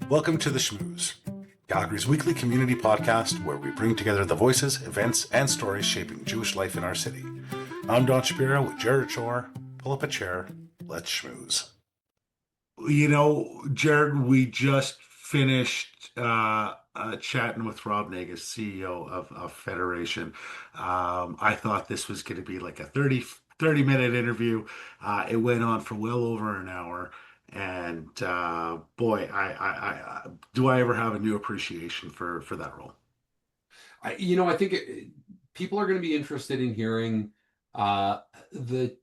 Welcome to the Schmooze, Calgary's weekly community podcast where we bring together the voices, events, and stories shaping Jewish life in our city. I'm Don Shapiro with Jared Shore. Pull up a chair. Let's schmooze. Jared, we just finished chatting with Rob Nagus, CEO of Federation. I thought this was going to be like a 30 minute interview. It went on for well over an hour. And boy, do I ever have a new appreciation for that role. I think people are going to be interested in hearing the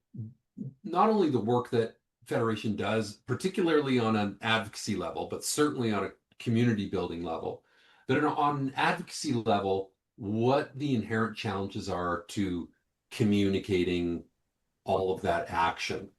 not only the work that Federation does, particularly on an advocacy level, but certainly on a community building level, but on an advocacy level, what the inherent challenges are to communicating all of that action.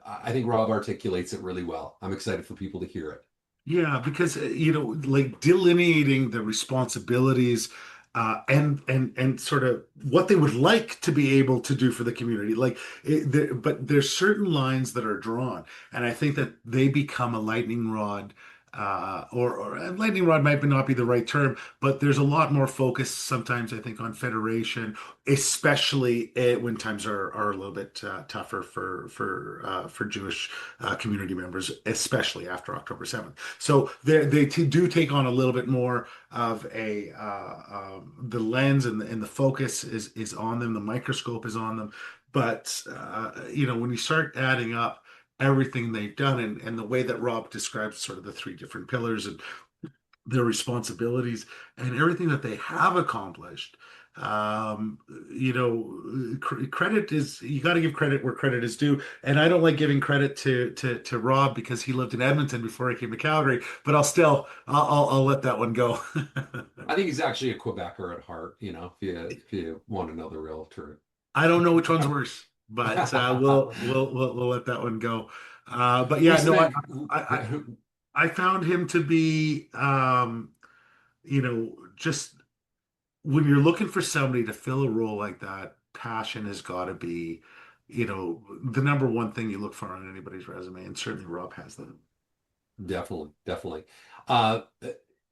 I think Rob articulates it really well. I'm excited for people to hear it. Yeah, because like delineating the responsibilities and sort of what they would like to be able to do for the community. But there's certain lines that are drawn, and I think that they become a lightning rod. Or a lightning rod might not be the right term, but there's a lot more focus sometimes, I think, on federation, especially when times are a little bit tougher for Jewish community members, especially after October 7th. So do take on a little bit more of the lens and the focus is on them, the microscope is on them. But when you start adding up everything they've done and the way that Rob describes sort of the three different pillars and their responsibilities and everything that they have accomplished. Credit is, you got to give credit where credit is due. And I don't like giving credit to Rob because he lived in Edmonton before he came to Calgary, but I'll let that one go. I think he's actually a Quebecer at heart, if you want to know the real truth. I don't know which one's worse, but we'll let that one go. But yeah, no, I found him to be, just when you're looking for somebody to fill a role like that, passion has got to be, the number one thing you look for on anybody's resume, and certainly Rob has that. Definitely, definitely. Uh,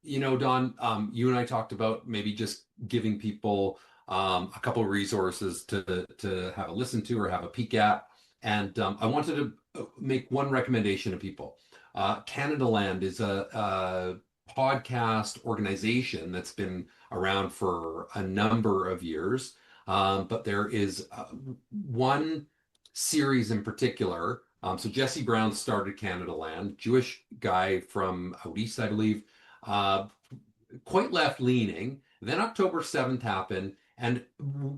Don, you and I talked about maybe just giving people a couple of resources to have a listen to or have a peek at. And I wanted to make one recommendation to people. Canada Land is a podcast organization that's been around for a number of years. But there is one series in particular. So Jesse Brown started Canada Land, Jewish guy from out east, I believe, quite left leaning. Then October 7th happened. And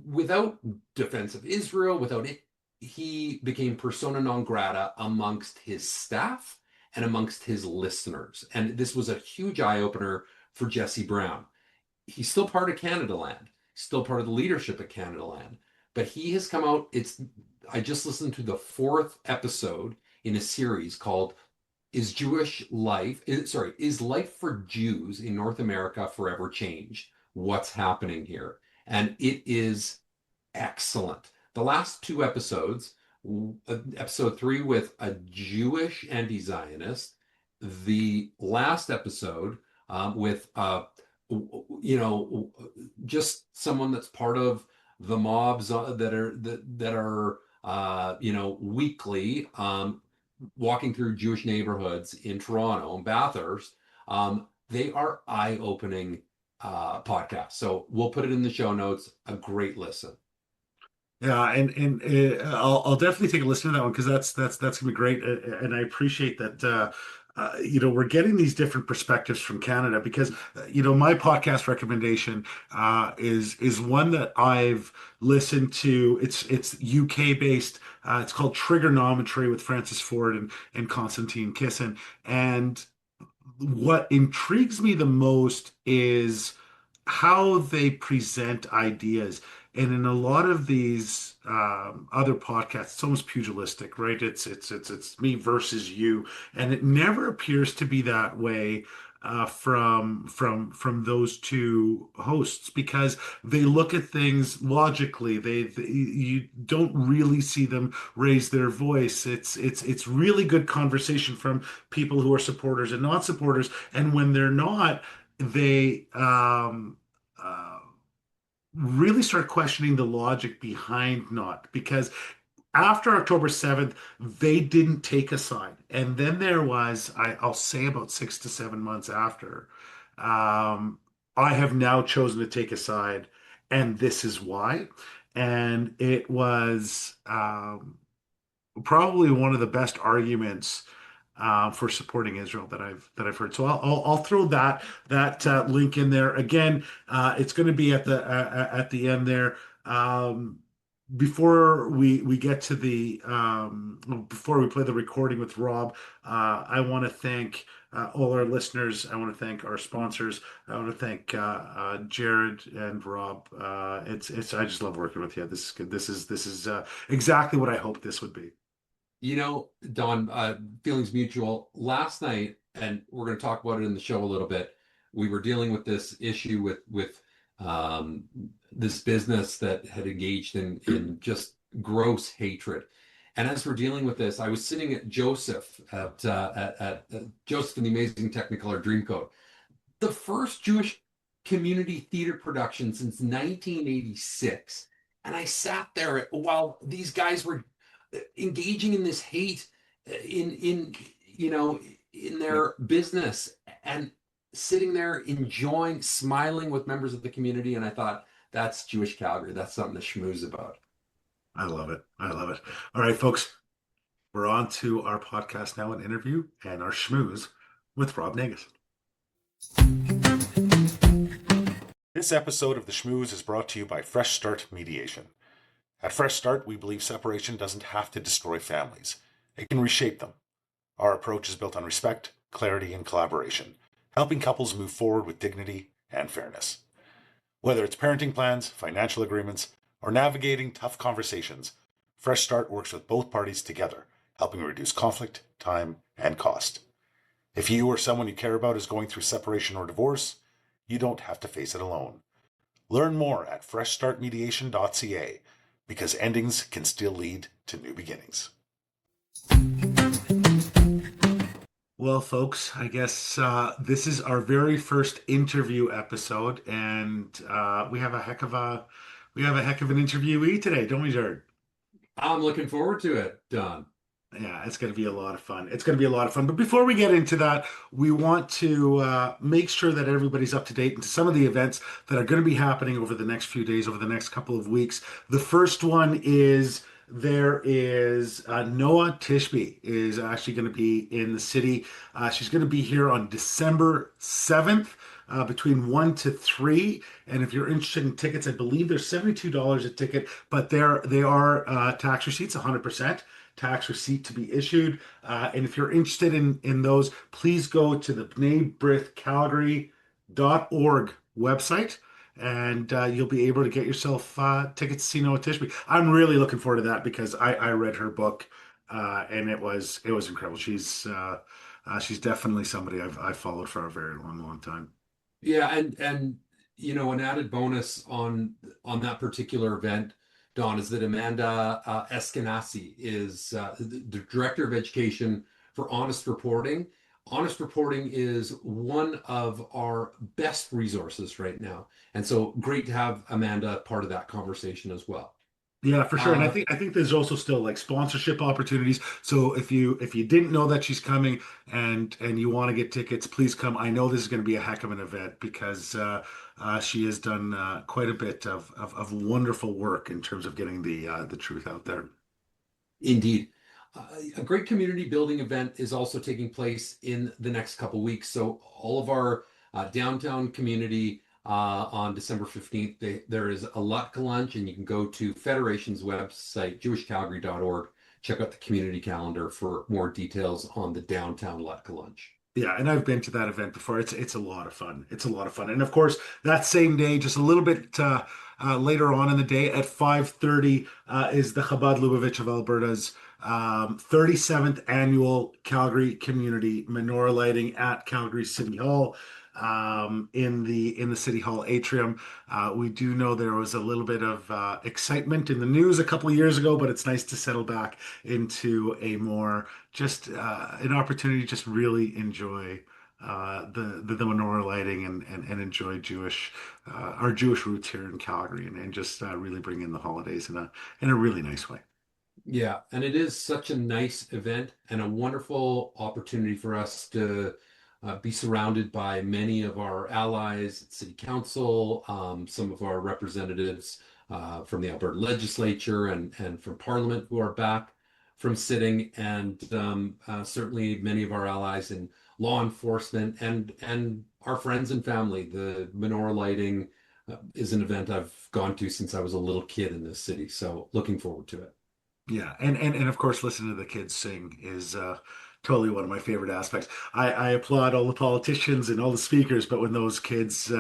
without defense of Israel, without it, he became persona non grata amongst his staff and amongst his listeners. And this was a huge eye opener for Jesse Brown. He's still part of Canada Land, still part of the leadership at Canada Land, but he has come out. I just listened to the fourth episode in a series called Is Life for Jews in North America Forever Changed? What's happening here? And it is excellent. The last two episodes, episode 3 with a Jewish anti-Zionist, the last episode with just someone that's part of the mobs that are weekly walking through Jewish neighborhoods in Toronto and Bathurst. They are eye-opening podcast. So we'll put it in the show notes. A great listen. Yeah, and I'll definitely take a listen to that one because that's gonna be great, and I appreciate that. We're getting these different perspectives from Canada because my podcast recommendation is one that I've listened to. It's UK based. It's called Trigonometry with Francis Ford and Constantine Kissin, and what intrigues me the most is how they present ideas. And in a lot of these other podcasts, it's almost pugilistic, right? It's me versus you, and it never appears to be that way from those two hosts, because they look at things logically. You don't really see them raise their voice. It's really good conversation from people who are supporters and not supporters, and when they're not, they really start questioning the logic behind not, because after October 7th, they didn't take a side. And then there was, I'll say about 6 to 7 months after, um, I have now chosen to take a side, and this is why. And it was probably one of the best arguments for supporting Israel that I've heard. So I'll throw that link in there again. It's going to be at the end there. Before we get to before we play the recording with Rob, I want to thank all our listeners. I want to thank our sponsors. I want to thank Jared and Rob. It's I just love working with you. This is good. This is exactly what I hoped this would be. Don, feelings mutual. Last night, and we're going to talk about it in the show a little bit, we were dealing with this issue with this business that had engaged in just gross hatred. And as we're dealing with this, I was sitting at Joseph at Joseph and the Amazing Technicolor Dreamcoat, the first Jewish community theater production since 1986. And I sat there while these guys were engaging in this hate in their business, and sitting there enjoying, smiling with members of the community. And I thought, that's Jewish Calgary. That's something to schmooze about. I love it. I love it. All right, folks, we're on to our podcast now, an interview and our schmooze with Rob Nagus. This episode of The Schmooze is brought to you by Fresh Start Mediation. At Fresh Start, we believe separation doesn't have to destroy families. It can reshape them. Our approach is built on respect, clarity, and collaboration, helping couples move forward with dignity and fairness. Whether it's parenting plans, financial agreements, or navigating tough conversations, Fresh Start works with both parties together, helping reduce conflict, time, and cost. If you or someone you care about is going through separation or divorce, you don't have to face it alone. Learn more at freshstartmediation.ca, because endings can still lead to new beginnings. Well, folks, I guess this is our very first interview episode, and we have a heck of an interviewee today, don't we, Jared? I'm looking forward to it, Don. Yeah, it's going to be a lot of fun. It's going to be a lot of fun. But before we get into that, we want to make sure that everybody's up to date into some of the events that are going to be happening over the next few days, over the next couple of weeks. The first one is there is Noah Tishby is actually going to be in the city. She's going to be here on December 7th. Between 1 to 3, and if you're interested in tickets, I believe they're $72 a ticket, but they are tax receipts, 100% tax receipt to be issued. And if you're interested in those, please go to the bnaibrithcalgary.org website, and you'll be able to get yourself tickets to see Noah Tishby. I'm really looking forward to that because I read her book, and it was incredible. She's definitely somebody I've followed for a very long time. Yeah, and an added bonus on that particular event, Don, is that Amanda Eskenazi is the Director of Education for Honest Reporting. Honest Reporting is one of our best resources right now, and so great to have Amanda part of that conversation as well. Yeah, for sure. And I think there's also still like sponsorship opportunities. So if you didn't know that she's coming and you want to get tickets, please come. I know this is going to be a heck of an event because she has done quite a bit of wonderful work in terms of getting the truth out there. Indeed. A great community building event is also taking place in the next couple weeks. So all of our downtown community on December 15th, there is a Lutka lunch, and you can go to Federation's website, jewishcalgary.org, check out the community calendar for more details on the downtown Lutka lunch. Yeah, and I've been to that event before. It's a lot of fun. It's a lot of fun. And of course, that same day, just a little bit later on in the day at 5:30 is the Chabad Lubavitch of Alberta's 37th annual Calgary Community Menorah Lighting at Calgary City Hall, in the City Hall atrium. We do know there was a little bit of excitement in the news a couple of years ago, but it's nice to settle back into a more just an opportunity to just really enjoy the menorah lighting and enjoy our Jewish roots here in Calgary, and just really bring in the holidays in a really nice way. Yeah, and it is such a nice event and a wonderful opportunity for us to be surrounded by many of our allies at City Council, some of our representatives from the Alberta Legislature and from Parliament who are back from sitting, and certainly many of our allies in law enforcement and our friends and family. The menorah lighting is an event I've gone to since I was a little kid in this city, so looking forward to it. Yeah, and of course, listening to the kids sing is totally one of my favorite aspects. I applaud all the politicians and all the speakers, but when those kids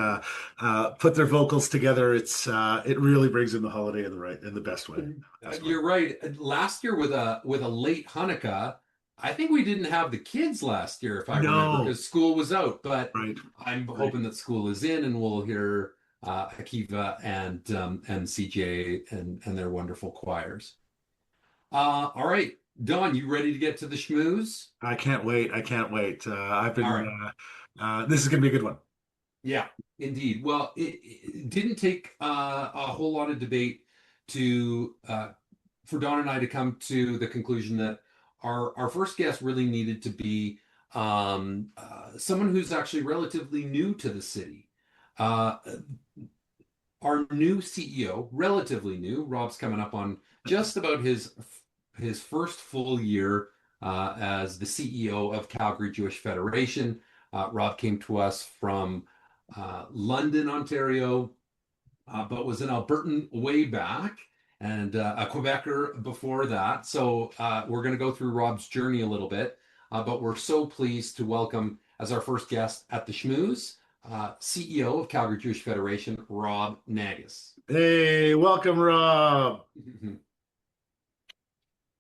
put their vocals together, it really brings in the holiday in the best way. Best way. You're right. Last year with a late Hanukkah, I think we didn't have the kids last year, if I remember, No, because school was out. But right, I'm right. hoping that school is in, and we'll hear Akiva and CJ and their wonderful choirs. All right, Don, you ready to get to the schmooze? I can't wait. I can't wait. I've All been. right. This is gonna be a good one. Yeah, indeed. Well, it didn't take a whole lot of debate to for Don and I to come to the conclusion that our first guest really needed to be someone who's actually relatively new to the city. Uh, our new CEO, relatively new, Rob's coming up on just about his first full year as the CEO of Calgary Jewish Federation. Rob came to us from London, Ontario, but was an Albertan way back and a Quebecer before that. So we're going to go through Rob's journey a little bit, but we're so pleased to welcome as our first guest at the Schmooze, CEO of Calgary Jewish Federation, Rob Nagus. Hey, welcome, Rob.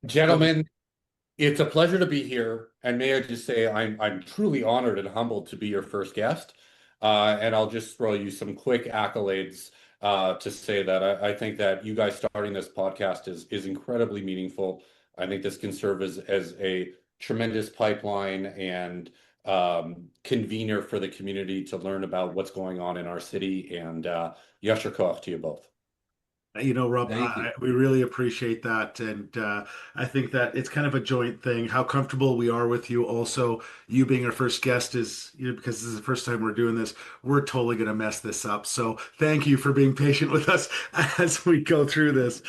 Gentlemen, it's a pleasure to be here. And may I just say, I'm truly honored and humbled to be your first guest. And I'll just throw you some quick accolades to say that I think that you guys starting this podcast is incredibly meaningful. I think this can serve as a tremendous pipeline and convener for the community to learn about what's going on in our city. And yasher koach to you both. Rob, Thank you. we really appreciate that. And I think that it's kind of a joint thing, how comfortable we are with you. Also, you being our first guest is, because this is the first time we're doing this, we're totally going to mess this up. So thank you for being patient with us as we go through this.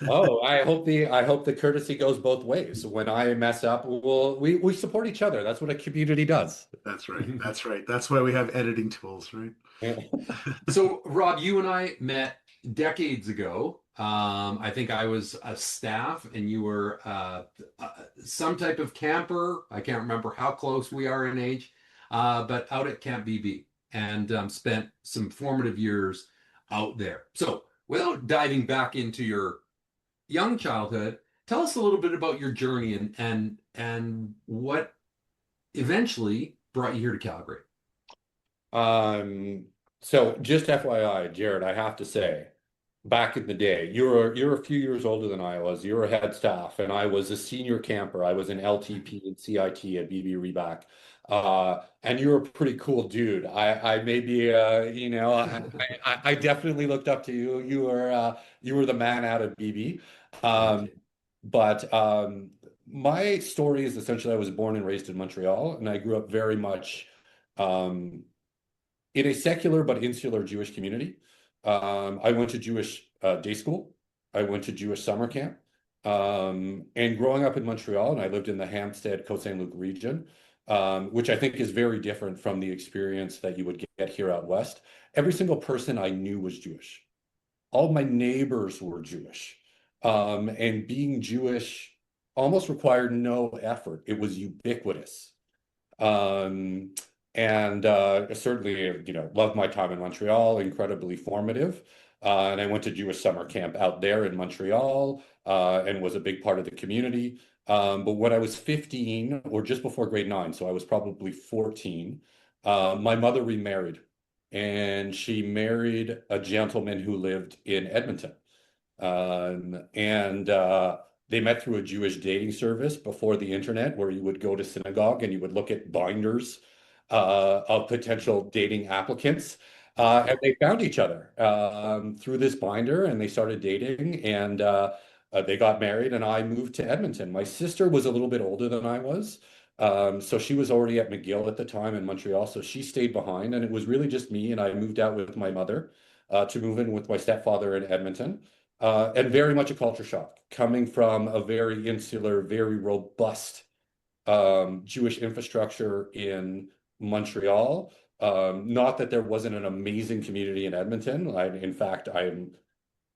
Oh, I hope the courtesy goes both ways. When I mess up, we support each other. That's what a community does. That's right. That's right. That's why we have editing tools, right? So, Rob, you and I met decades ago. I think I was a staff and you were some type of camper. I can't remember how close we are in age, but out at Camp BB, and spent some formative years out there. So, without diving back into your young childhood, tell us a little bit about your journey and what eventually brought you here to Calgary. So just FYI, Jared, I have to say, back in the day, you're a few years older than I was. You were head staff, and I was a senior camper. I was an LTP and CIT at BB Reback. And you're a pretty cool dude. I maybe I definitely looked up to you. You were the man out of BB. But my story is essentially I was born and raised in Montreal, and I grew up very much in a secular but insular Jewish community. I went to Jewish day school. I went to Jewish summer camp. And growing up in Montreal, and I lived in the Hampstead, Côte Saint-Luc region, which I think is very different from the experience that you would get here out west. Every single person I knew was Jewish. All my neighbors were Jewish. And being Jewish almost required no effort. It was ubiquitous. And certainly, loved my time in Montreal, incredibly formative. And I went to Jewish summer camp out there in Montreal and was a big part of the community. But when I was 15 or just before grade 9, so I was probably 14, my mother remarried, and she married a gentleman who lived in Edmonton. And they met through a Jewish dating service before the internet, where you would go to synagogue and you would look at binders of potential dating applicants. And they found each other through this binder, and they started dating, and they got married, and I moved to Edmonton. My sister was a little bit older than I was. So she was already at McGill at the time in Montreal, so she stayed behind, and it was really just me, and I moved out with my mother to move in with my stepfather in Edmonton. And very much a culture shock, coming from a very insular, very robust Jewish infrastructure in Montreal. Not that there wasn't an amazing community in Edmonton. In fact,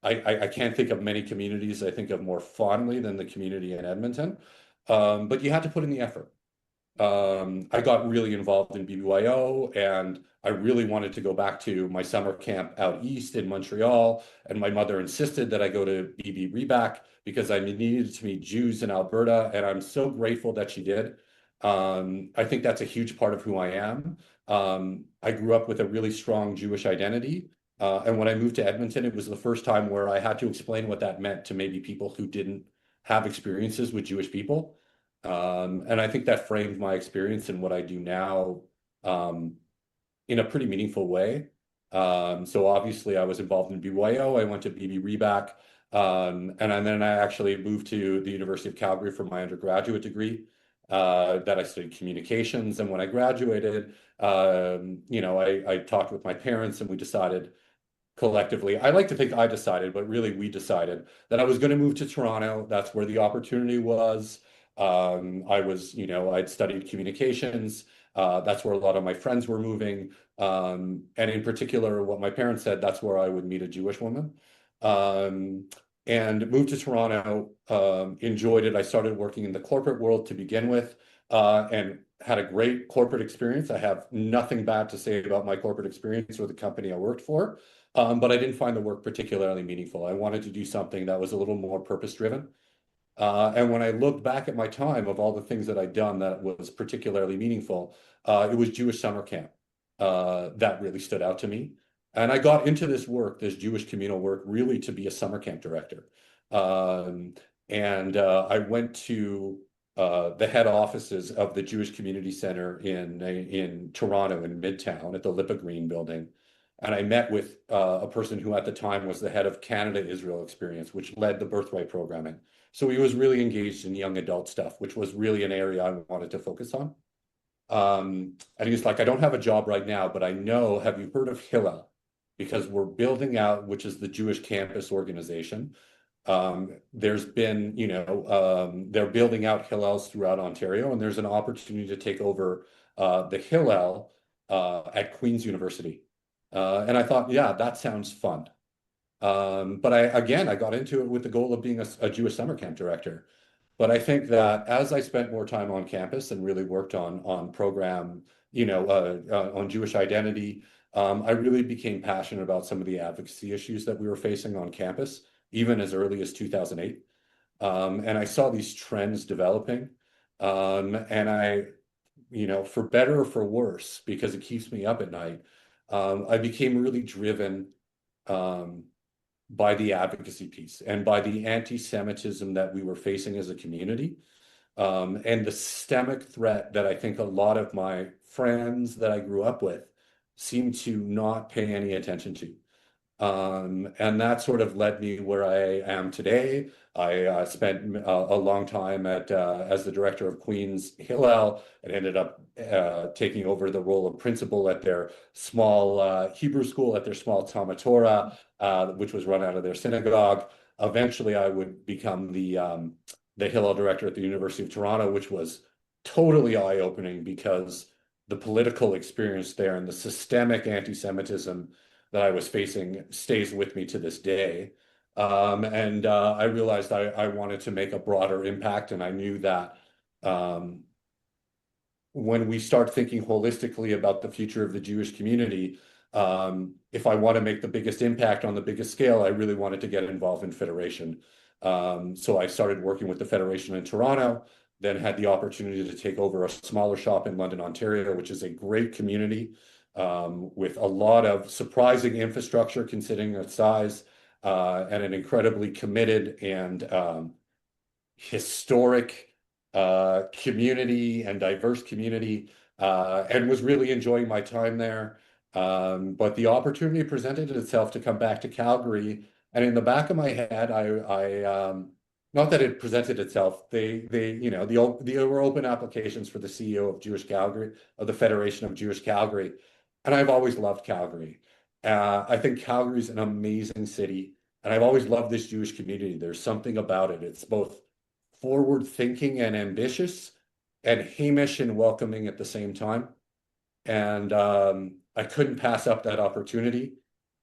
I can't think of many communities I think of more fondly than the community in Edmonton. But you had to put in the effort. I got really involved in BBYO, and I really wanted to go back to my summer camp out east in Montreal. And my mother insisted that I go to BB Reback because I needed to meet Jews in Alberta, and I'm so grateful that she did. I think that's a huge part of who I am. I grew up with a really strong Jewish identity. And when I moved to Edmonton, it was the first time where I had to explain what that meant to maybe people who didn't have experiences with Jewish people. And I think that framed my experience and what I do now in a pretty meaningful way. So obviously I was involved in BYO. I went to BB Reback, and then I actually moved to the University of Calgary for my undergraduate degree that I studied communications. And when I graduated, I talked with my parents, and we decided collectively, I like to think I decided, but really we decided that I was going to move to Toronto. That's where the opportunity was. I'd studied communications. That's where a lot of my friends were moving. And in particular, what my parents said, that's where I would meet a Jewish woman. And moved to Toronto, enjoyed it. I started working in the corporate world to begin with, and had a great corporate experience. I have nothing bad to say about my corporate experience or the company I worked for, but I didn't find the work particularly meaningful. I wanted to do something that was a little more purpose-driven. And when I looked back at my time of all the things that I'd done that was particularly meaningful, it was Jewish summer camp that really stood out to me. And I got into this work, this Jewish communal work, really to be a summer camp director. I went to the head offices of the Jewish Community Center in Toronto, in Midtown, at the Lipa Green building. And I met with a person who at the time was the head of Canada-Israel Experience, which led the Birthright programming. So he was really engaged in young adult stuff, which was really an area I wanted to focus on. And he was like, I don't have a job right now, but I know, have you heard of Hillel? Because we're building out, which is the Jewish campus organization. There's been, they're building out Hillels throughout Ontario, and there's an opportunity to take over the Hillel at Queen's University. And I thought, yeah, that sounds fun. But I got into it with the goal of being a Jewish summer camp director. But I think that as I spent more time on campus and really worked on program, on Jewish identity, I really became passionate about some of the advocacy issues that we were facing on campus, even as early as 2008. And I saw these trends developing. For better or for worse, because it keeps me up at night, I became really driven by the advocacy piece and by the anti-Semitism that we were facing as a community, and the systemic threat that I think a lot of my friends that I grew up with seem to not pay any attention to. And that sort of led me where I am today. I spent a long time as the director of Queen's Hillel, and ended up taking over the role of principal at their small Hebrew school, at their small Talmud Torah, which was run out of their synagogue. Eventually, I would become the Hillel director at the University of Toronto, which was totally eye-opening because the political experience there and the systemic anti-Semitism that I was facing stays with me to this day. I realized I wanted to make a broader impact, and I knew that when we start thinking holistically about the future of the Jewish community, if I want to make the biggest impact on the biggest scale, I really wanted to get involved in federation. So I started working with the Federation in Toronto, then had the opportunity to take over a smaller shop in London, Ontario, which is a great community with a lot of surprising infrastructure considering its size, and an incredibly committed and historic community and diverse community, and was really enjoying my time there. But the opportunity presented itself to come back to Calgary, and in the back of my head, not that it presented itself, there were open applications for the CEO of Jewish Calgary, of the Federation of Jewish Calgary, and I've always loved Calgary. I think Calgary's an amazing city, and I've always loved this Jewish community. There's something about it. It's both forward thinking and ambitious, and Hamish and welcoming at the same time. And I couldn't pass up that opportunity.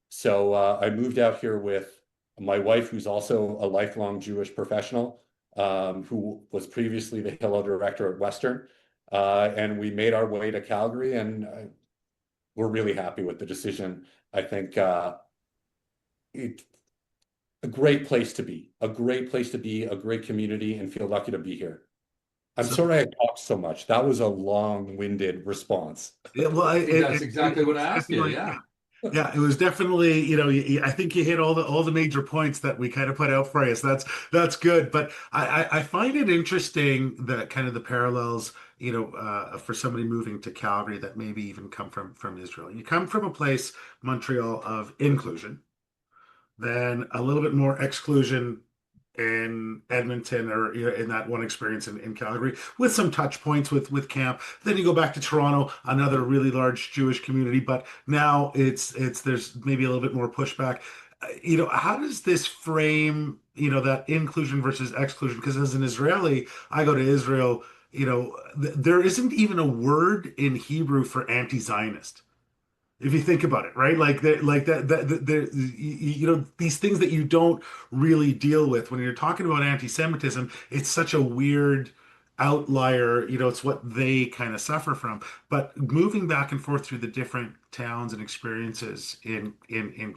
So I moved out here with my wife, who's also a lifelong Jewish professional, who was previously the Hillel director at Western. And we made our way to Calgary, and we're really happy with the decision. I think a great place to be, a great place to be, a great community, and feel lucky to be here. I'm sorry I talked so much. That was a long-winded response. Yeah, well, That's exactly what I asked you. Yeah. Yeah, it was definitely, I think you hit all the major points that we kind of put out for you. So that's good. But I find it interesting that kind of the parallels, for somebody moving to Calgary that maybe even come from Israel. You come from a place, Montreal, of inclusion, then a little bit more exclusion in Edmonton, or in that one experience in Calgary, with some touch points with camp. Then you go back to Toronto, another really large Jewish community, but now there's maybe a little bit more pushback. How does this frame, that inclusion versus exclusion? Because as an Israeli, I go to Israel, there isn't even a word in Hebrew for anti-Zionist. If you think about it, right? These things that you don't really deal with when you're talking about anti-Semitism, it's such a weird outlier. It's what they kind of suffer from. But moving back and forth through the different towns and experiences in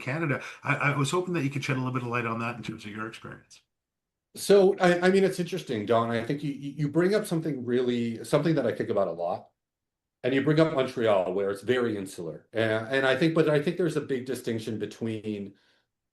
Canada, I was hoping that you could shed a little bit of light on that in terms of your experience. So, I mean, it's interesting, Don. I think you bring up something that I think about a lot. And you bring up Montreal, where it's very insular, and I think there's a big distinction between,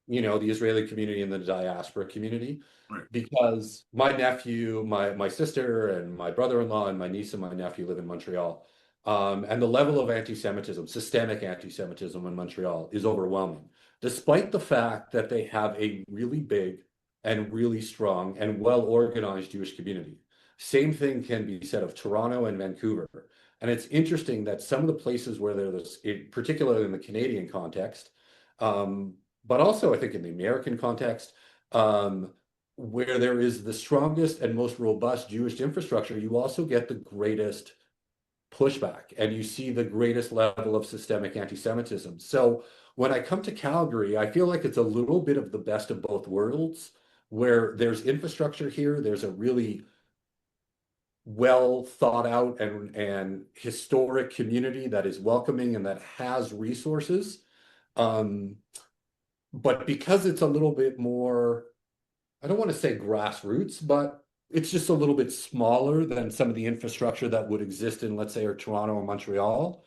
the Israeli community and the diaspora community, Right. because my nephew, my sister, and my brother-in-law, and my niece and my nephew live in Montreal, and the level of anti-Semitism, systemic anti-Semitism in Montreal is overwhelming, despite the fact that they have a really big and really strong and well-organized Jewish community. Same thing can be said of Toronto and Vancouver. And it's interesting that some of the places where there's, particularly in the Canadian context, but also I think in the American context, where there is the strongest and most robust Jewish infrastructure, you also get the greatest pushback, and you see the greatest level of systemic anti-Semitism. So when I come to Calgary, I feel like it's a little bit of the best of both worlds, where there's infrastructure here, there's a really well thought out and historic community that is welcoming and that has resources. But because it's a little bit more, I don't want to say grassroots, but it's just a little bit smaller than some of the infrastructure that would exist in, let's say, or Toronto or Montreal.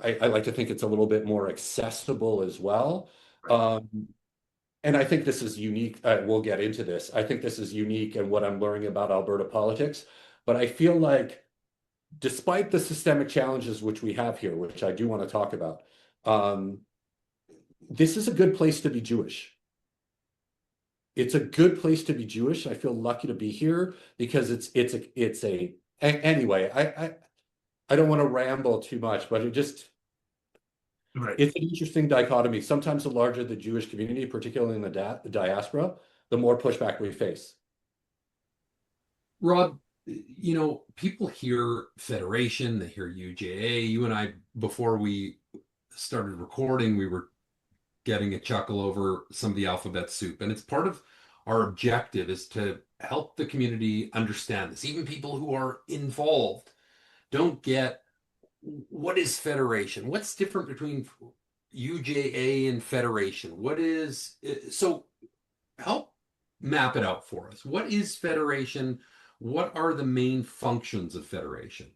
I like to think it's a little bit more accessible as well. And I think this is unique. We'll get into this. I think this is unique in what I'm learning about Alberta politics. But I feel like, despite the systemic challenges which we have here, which I do want to talk about, this is a good place to be Jewish. It's a good place to be Jewish. I feel lucky to be here because anyway, I don't want to ramble too much, but Right. it's an interesting dichotomy. Sometimes the larger the Jewish community, particularly in the diaspora, the more pushback we face. Rob, people hear Federation, they hear UJA. You and I, before we started recording, we were getting a chuckle over some of the alphabet soup. And it's part of our objective is to help the community understand this. Even people who are involved don't get, what is Federation? What's different between UJA and Federation? So help map it out for us. What is federation? What are the main functions of federation?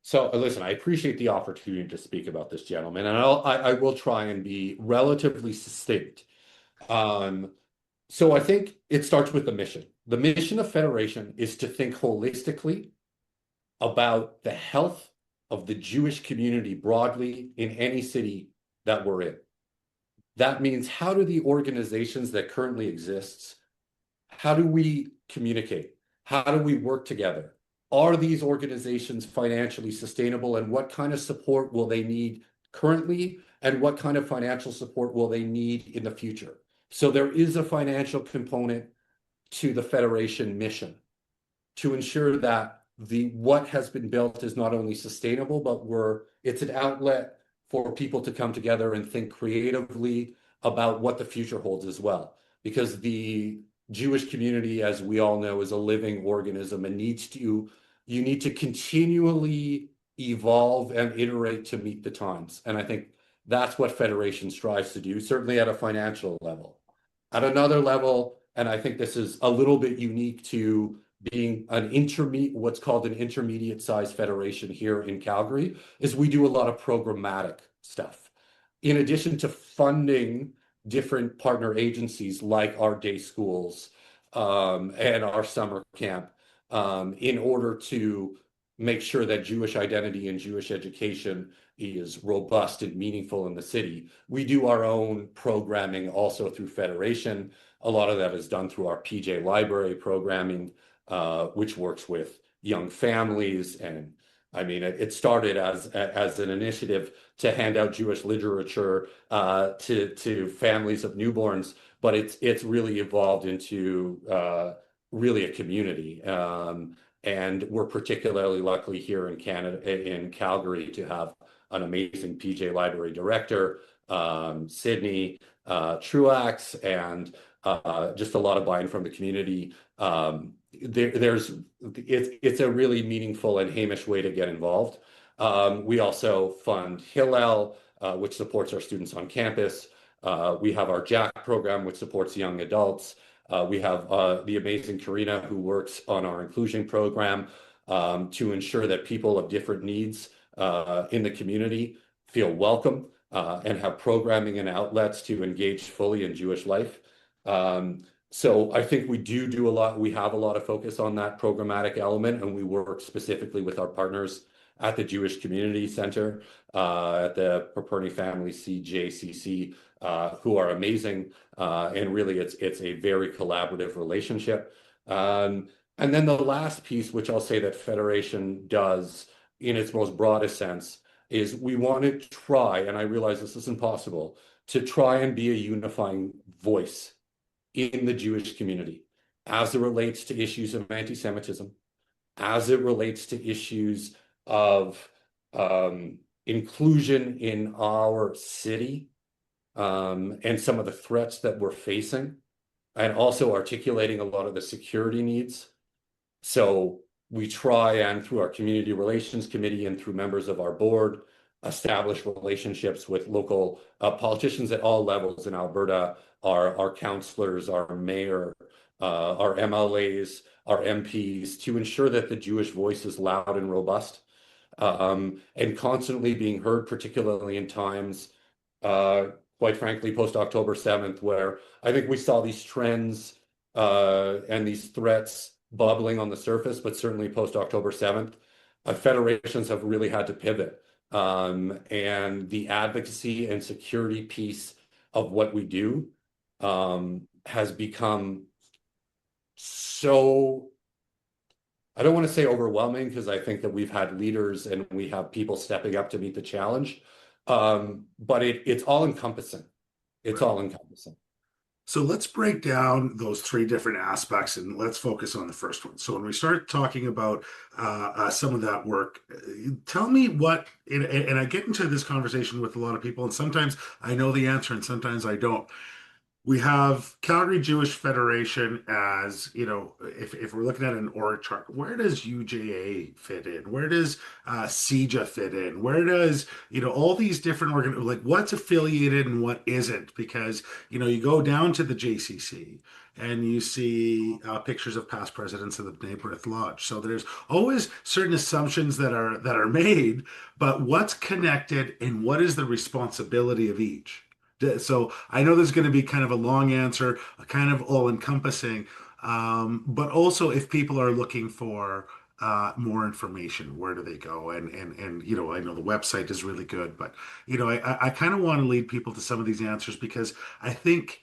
So listen, I appreciate the opportunity to speak about this, gentleman, and I will try and be relatively succinct. Um, so I think it starts with the mission. The mission of federation is to think holistically about the health of the Jewish community broadly in any city that we're in. That means, how do the organizations that currently exist, how do we communicate? How do we work together? Are these organizations financially sustainable, and what kind of support will they need currently, and what kind of financial support will they need in the future? So there is a financial component to the Federation mission to ensure that what has been built is not only sustainable, but it's an outlet for people to come together and think creatively about what the future holds as well. Because the Jewish community, as we all know, is a living organism and you need to continually evolve and iterate to meet the times. And I think that's what Federation strives to do, certainly at a financial level. At another level, and I think this is a little bit unique to being what's called an intermediate size federation here in Calgary, is we do a lot of programmatic stuff. In addition to funding different partner agencies like our day schools and our summer camp, in order to make sure that Jewish identity and Jewish education is robust and meaningful in the city, we do our own programming also through Federation. A lot of that is done through our PJ Library programming, which works with young families. And I mean, it started as an initiative to hand out Jewish literature to families of newborns, but it's really evolved into really a community. And we're particularly lucky here in Canada, in Calgary, to have an amazing PJ Library director, Sydney Truax, and just a lot of buy-in from the community. It's a really meaningful and Hamish way to get involved. We also fund Hillel, which supports our students on campus. We have our Jack program, which supports young adults. We have the amazing Karina, who works on our inclusion program to ensure that people of different needs in the community feel welcome and have programming and outlets to engage fully in Jewish life. So I think we do a lot. We have a lot of focus on that programmatic element, and we work specifically with our partners at the Jewish Community Center, at the Perperny Family CJCC, who are amazing. And really, it's a very collaborative relationship. And then the last piece, which I'll say that Federation does in its most broadest sense, is we want to try, and I realize this isn't possible, to try and be a unifying voice in the Jewish community as it relates to issues of antisemitism, as it relates to issues of inclusion in our city, and some of the threats that we're facing, and also articulating a lot of the security needs. So we try, and through our community relations committee and through members of our board, establish relationships with local politicians at all levels in Alberta, our councillors, our mayor, our MLAs, our MPs, to ensure that the Jewish voice is loud and robust, and constantly being heard, particularly in times, quite frankly, post-October 7th, where I think we saw these trends and these threats bubbling on the surface, but certainly post-October 7th, federations have really had to pivot. And the advocacy and security piece of what we do has become so, I don't want to say overwhelming, because I think that we've had leaders and we have people stepping up to meet the challenge. But it's all encompassing. It's all encompassing. So let's break down those three different aspects, and let's focus on the first one. So when we start talking about some of that work, tell me what, and I get into this conversation with a lot of people, and sometimes I know the answer and sometimes I don't. We have Calgary Jewish Federation as, if we're looking at an org chart, where does UJA fit in? Where does CJA fit in? Where does, all these different what's affiliated and what isn't? Because, you go down to the JCC and you see pictures of past presidents of the Neighborhood Lodge. So there's always certain assumptions that are made, but what's connected and what is the responsibility of each? So I know there's going to be kind of a long answer, a kind of all-encompassing, but also if people are looking for more information, where do they go? And you know, I know the website is really good, but you know, I kind of want to lead people to some of these answers because I think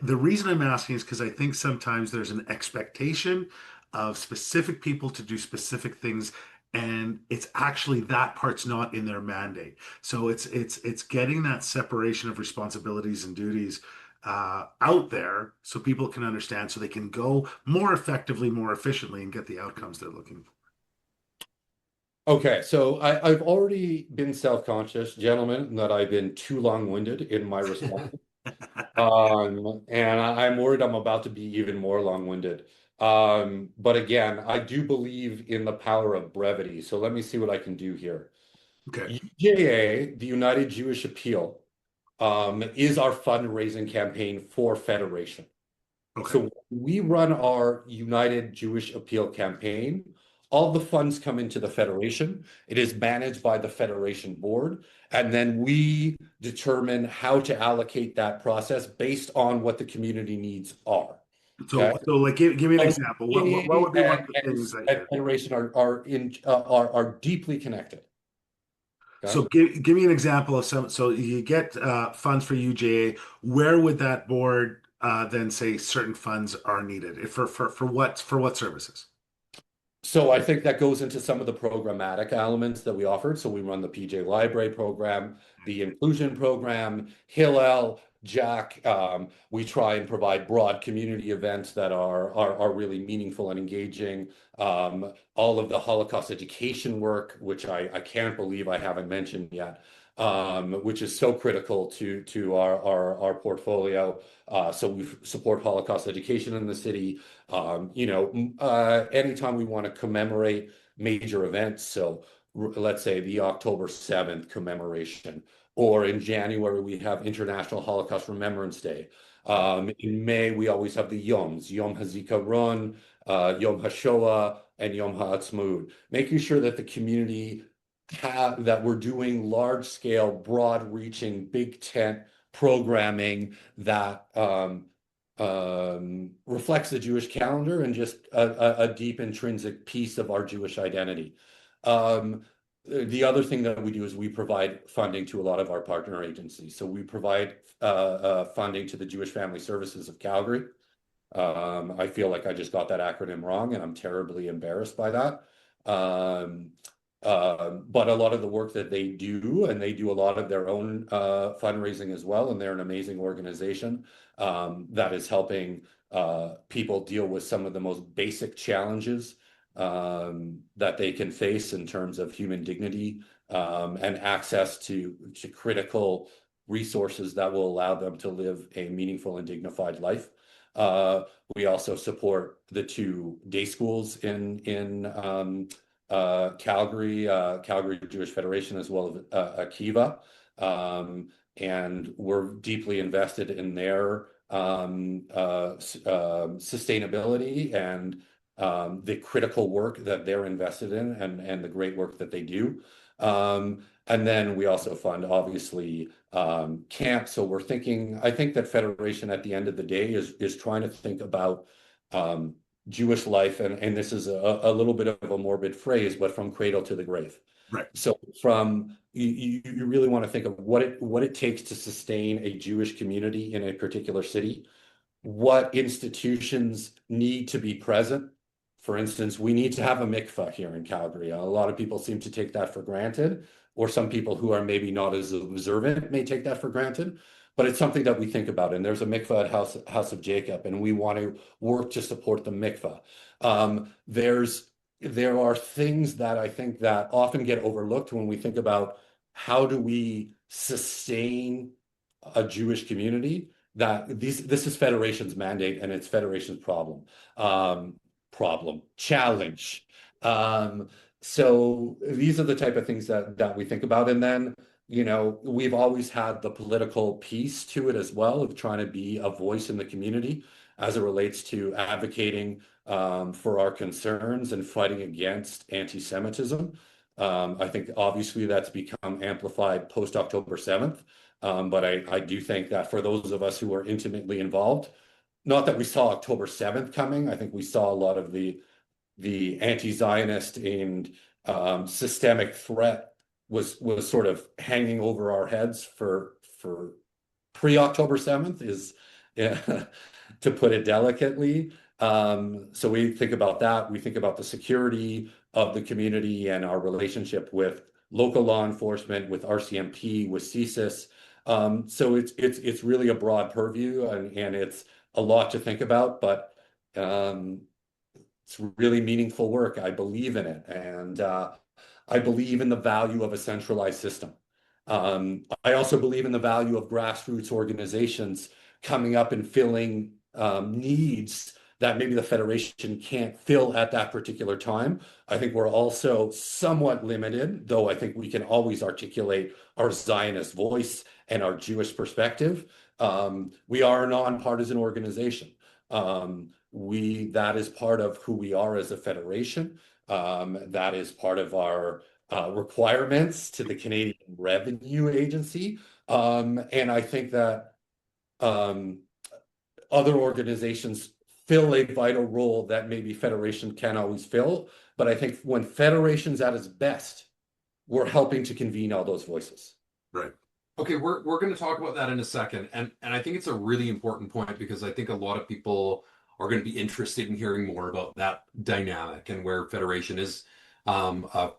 the reason I'm asking is because I think sometimes there's an expectation of specific people to do specific things, and it's actually that part's not in their mandate. So it's getting that separation of responsibilities and duties out there so people can understand, so they can go more effectively, more efficiently, and get the outcomes they're looking for. Okay, so I've already been self-conscious, gentlemen, that I've been too long-winded in my response. And I'm worried I'm about to be even more long-winded. But again, I do believe in the power of brevity. So let me see what I can do here. Okay. UJA, the United Jewish Appeal, is our fundraising campaign for Federation. Okay. So we run our United Jewish Appeal campaign. All the funds come into the Federation. It is managed by the Federation board. And then we determine how to allocate that process based on what the community needs are. Okay. So like, give me an So example. What would be one of the and things that you? Federation are deeply connected. Okay. So give me an example of some. So you get funds for UJA. Where would that board then say certain funds are needed for what services? So I think that goes into some of the programmatic elements that we offered. So we run the PJ Library program, the inclusion program, Hillel, Jack. We try and provide broad community events that are really meaningful and engaging. All of the Holocaust education work, which I can't believe I haven't mentioned yet, which is so critical to our portfolio. So we support Holocaust education in the city. Anytime we want to commemorate major events, so let's say the October 7th commemoration, or in January we have International Holocaust Remembrance Day. In May we always have the Yoms, Yom HaZikaron, Yom HaShoah, and Yom HaAtzmaut, making sure that the community that we're doing large-scale, broad-reaching, big tent programming that reflects the Jewish calendar and just a deep intrinsic piece of our Jewish identity. The other thing that we do is we provide funding to a lot of our partner agencies. So we provide funding to the Jewish Family Services of Calgary. I feel like I just got that acronym wrong, and I'm terribly embarrassed by that. But a lot of the work that they do, and they do a lot of their own fundraising as well, and they're an amazing organization that is helping people deal with some of the most basic challenges that they can face in terms of human dignity and access to critical resources that will allow them to live a meaningful and dignified life. We also support the two day schools in Calgary, Calgary Jewish Federation, as well as Akiva. And we're deeply invested in their sustainability and the critical work that they're invested in, and the great work that they do. And then we also fund, obviously, camp. So we're thinking, I think that Federation at the end of the day is trying to think about Jewish life, and this is a little bit of a morbid phrase, but from cradle to the grave. Right. So from you really want to think of what it takes to sustain a Jewish community in a particular city, what institutions need to be present. For instance, we need to have a mikvah here in Calgary. A lot of people seem to take that for granted, or some people who are maybe not as observant may take that for granted. But it's something that we think about. And there's a mikvah at House of Jacob, and we want to work to support the mikvah. There are things that I think that often get overlooked when we think about how do we sustain a Jewish community. That this is Federation's mandate, and it's Federation's challenge. So these are the type of things that we think about. And then, we've always had the political piece to it as well, of trying to be a voice in the community. as it relates to advocating for our concerns and fighting against anti-Semitism. I think obviously that's become amplified post October 7th. But I do think that for those of us who are intimately involved, not that we saw October 7th coming, I think we saw a lot of the anti-Zionist and systemic threat was sort of hanging over our heads for pre-October 7th is to put it delicately. So we think about that. We think about the security of the community and our relationship with local law enforcement, with RCMP, with CSIS. So it's really a broad purview, and it's a lot to think about, but it's really meaningful work. I believe in it, and I believe in the value of a centralized system. I also believe in the value of grassroots organizations coming up and filling needs that maybe the Federation can't fill at that particular time. I think we're also somewhat limited, though I think we can always articulate our Zionist voice and our Jewish perspective. We are a nonpartisan organization. That is part of who we are as a federation. That is part of our requirements to the Canadian Revenue Agency. And I think that other organizations fill a vital role that maybe Federation can't always fill. But I think when Federation's at its best, we're helping to convene all those voices. Right. Okay, we're going to talk about that in a second. And I think it's a really important point, because I think a lot of people are going to be interested in hearing more about that dynamic and where Federation is a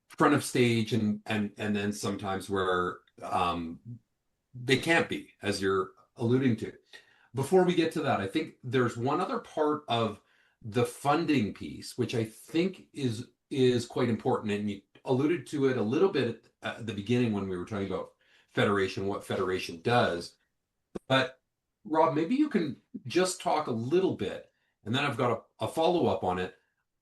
front of stage and then sometimes where they can't be, as you're alluding to. Before we get to that, I think there's one other part of the funding piece, which I think is quite important. And you alluded to it a little bit at the beginning when we were talking about Federation, what Federation does. But Rob, maybe you can just talk a little bit, and then I've got a follow-up on it,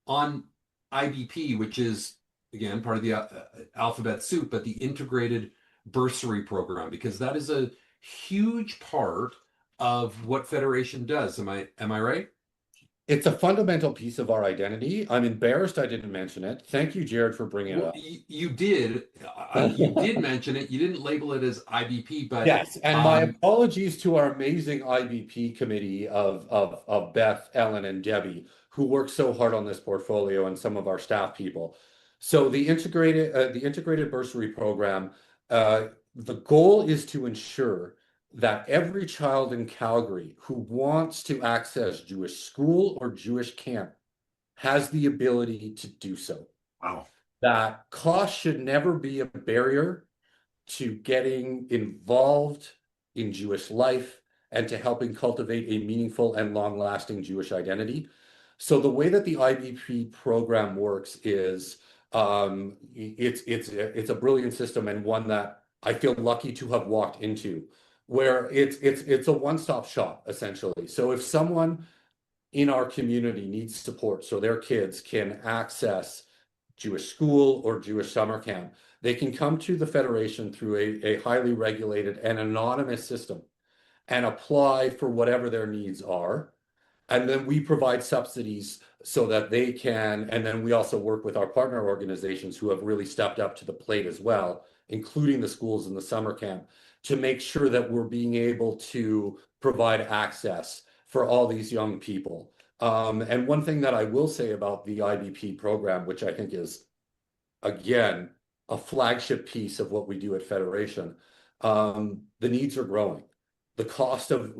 on IBP, which is, again, part of the alphabet soup, but the integrated bursary program, because that is a huge part of what Federation does. Am I right? It's a fundamental piece of our identity. I'm embarrassed I didn't mention it. Thank you, Jared, for bringing it up. You did. You did mention it. You didn't label it as IBP, but yes. And my apologies to our amazing IBP committee of Beth, Ellen, and Debbie, who worked so hard on this portfolio, and some of our staff people. So the integrated bursary program, the goal is to ensure that every child in Calgary who wants to access Jewish school or Jewish camp has the ability to do so. Wow. That cost should never be a barrier to getting involved in Jewish life and to helping cultivate a meaningful and long-lasting Jewish identity. So the way that the IBP program works is it's a brilliant system, and one that I feel lucky to have walked into, where it's a one-stop shop, essentially. So if someone in our community needs support so their kids can access Jewish school or Jewish summer camp, they can come to the Federation through a highly regulated and anonymous system and apply for whatever their needs are. And then we provide subsidies so that they can, and then we also work with our partner organizations who have really stepped up to the plate as well, including the schools and the summer camp, to make sure that we're being able to provide access for all these young people. And one thing that I will say about the IBP program, which I think is, again, a flagship piece of what we do at Federation, the needs are growing. The cost of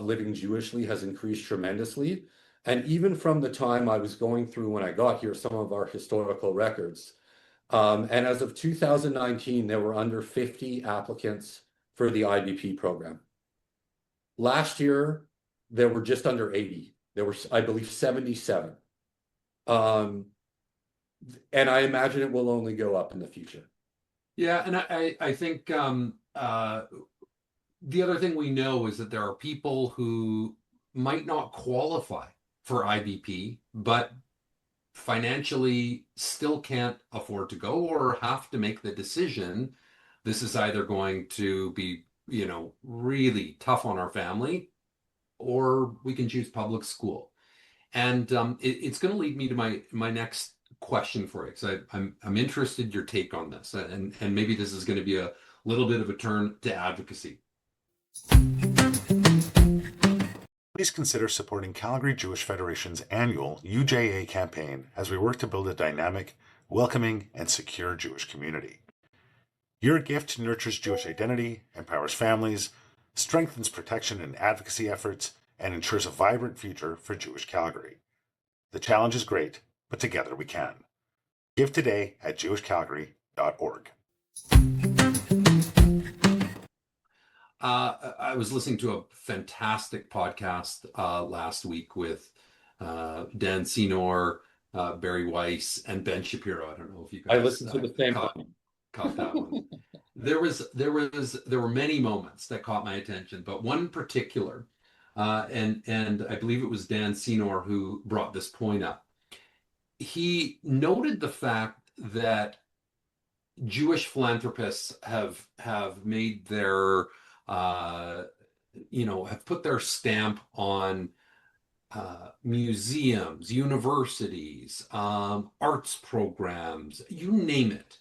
living Jewishly has increased tremendously. And even from the time I was going through when I got here, some of our historical records, and as of 2019, there were under 50 applicants for the IBP program. Last year, there were just under 80. There were, I believe, 77. And I imagine it will only go up in the future. Yeah, and I think the other thing we know is that there are people who might not qualify for IBP, but financially still can't afford to go or have to make the decision. This is either going to be really tough on our family, or we can choose public school. And it's going to lead me to my next question for you, because I'm interested in your take on this, and maybe this is going to be a little bit of a turn to advocacy. Please consider supporting Calgary Jewish Federation's annual UJA campaign as we work to build a dynamic, welcoming, and secure Jewish community. Your gift nurtures Jewish identity, empowers families, strengthens protection and advocacy efforts, and ensures a vibrant future for Jewish Calgary. The challenge is great, but together we can. Give today at jewishcalgary.org. I was listening to a fantastic podcast last week with Dan Senor, Barry Weiss, and Ben Shapiro. I don't know if you guys I listened to the same caught that one. There were many moments that caught my attention, but one in particular, and I believe it was Dan Senor who brought this point up. He noted the fact that Jewish philanthropists have made their have put their stamp on museums, universities, arts programs, you name it.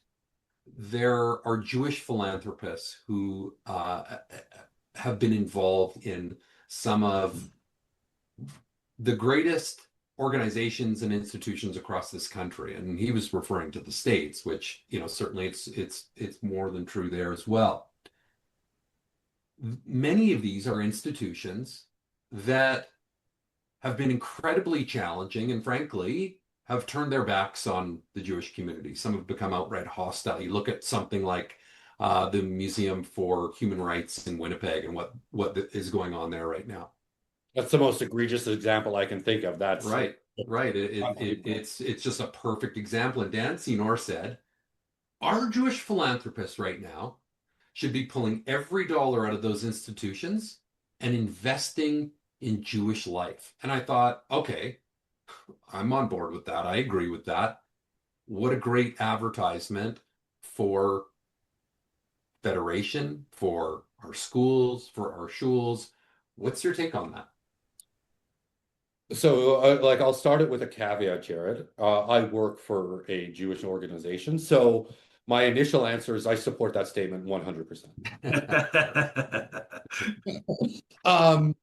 There are Jewish philanthropists who have been involved in some of the greatest organizations and institutions across this country. And he was referring to the States, which, certainly it's more than true there as well. Many of these are institutions that have been incredibly challenging and, frankly, have turned their backs on the Jewish community. Some have become outright hostile. You look at something like the Museum for Human Rights in Winnipeg and what is going on there right now. That's the most egregious example I can think of. That's right. It's just a perfect example. And Dan Senor said, our Jewish philanthropists right now should be pulling every dollar out of those institutions and investing in Jewish life. And I thought, okay, I'm on board with that. I agree with that. What a great advertisement for Federation, for our schools, for our shuls. What's your take on that? So, I'll start it with a caveat, Jared. I work for a Jewish organization, so my initial answer is I support that statement 100%.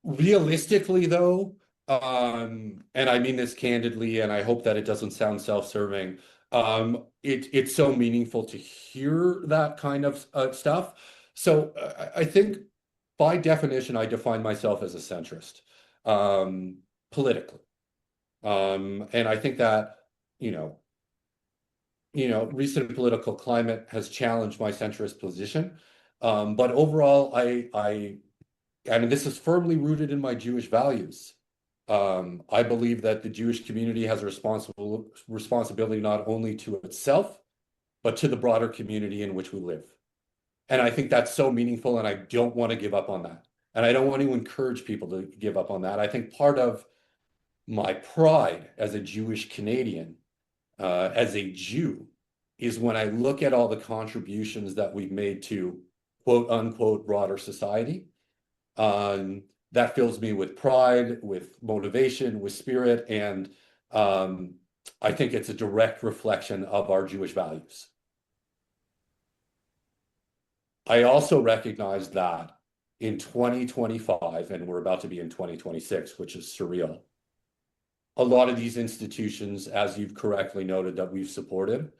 Realistically, though, and I mean this candidly, and I hope that it doesn't sound self-serving, it's so meaningful to hear that kind of stuff. So I think by definition, I define myself as a centrist, politically. And I think that, recent political climate has challenged my centrist position. But overall, and this is firmly rooted in my Jewish values. I believe that the Jewish community has a responsibility not only to itself, but to the broader community in which we live. And I think that's so meaningful, and I don't want to give up on that. And I don't want to encourage people to give up on that. I think part of my pride as a Jewish Canadian, as a Jew, is when I look at all the contributions that we've made to quote unquote broader society. That fills me with pride, with motivation, with spirit, and I think it's a direct reflection of our Jewish values. I also recognize that in 2025, and we're about to be in 2026, which is surreal, a lot of these institutions, as you've correctly noted, that we've supported,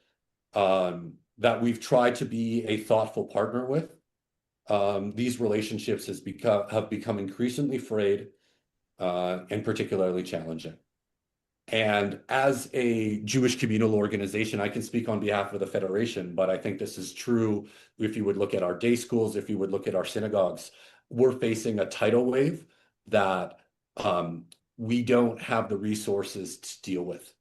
that we've tried to be a thoughtful partner with, these relationships have become increasingly frayed and particularly challenging. And as a Jewish communal organization, I can speak on behalf of the Federation, but I think this is true if you would look at our day schools, if you would look at our synagogues. We're facing a tidal wave that we don't have the resources to deal with.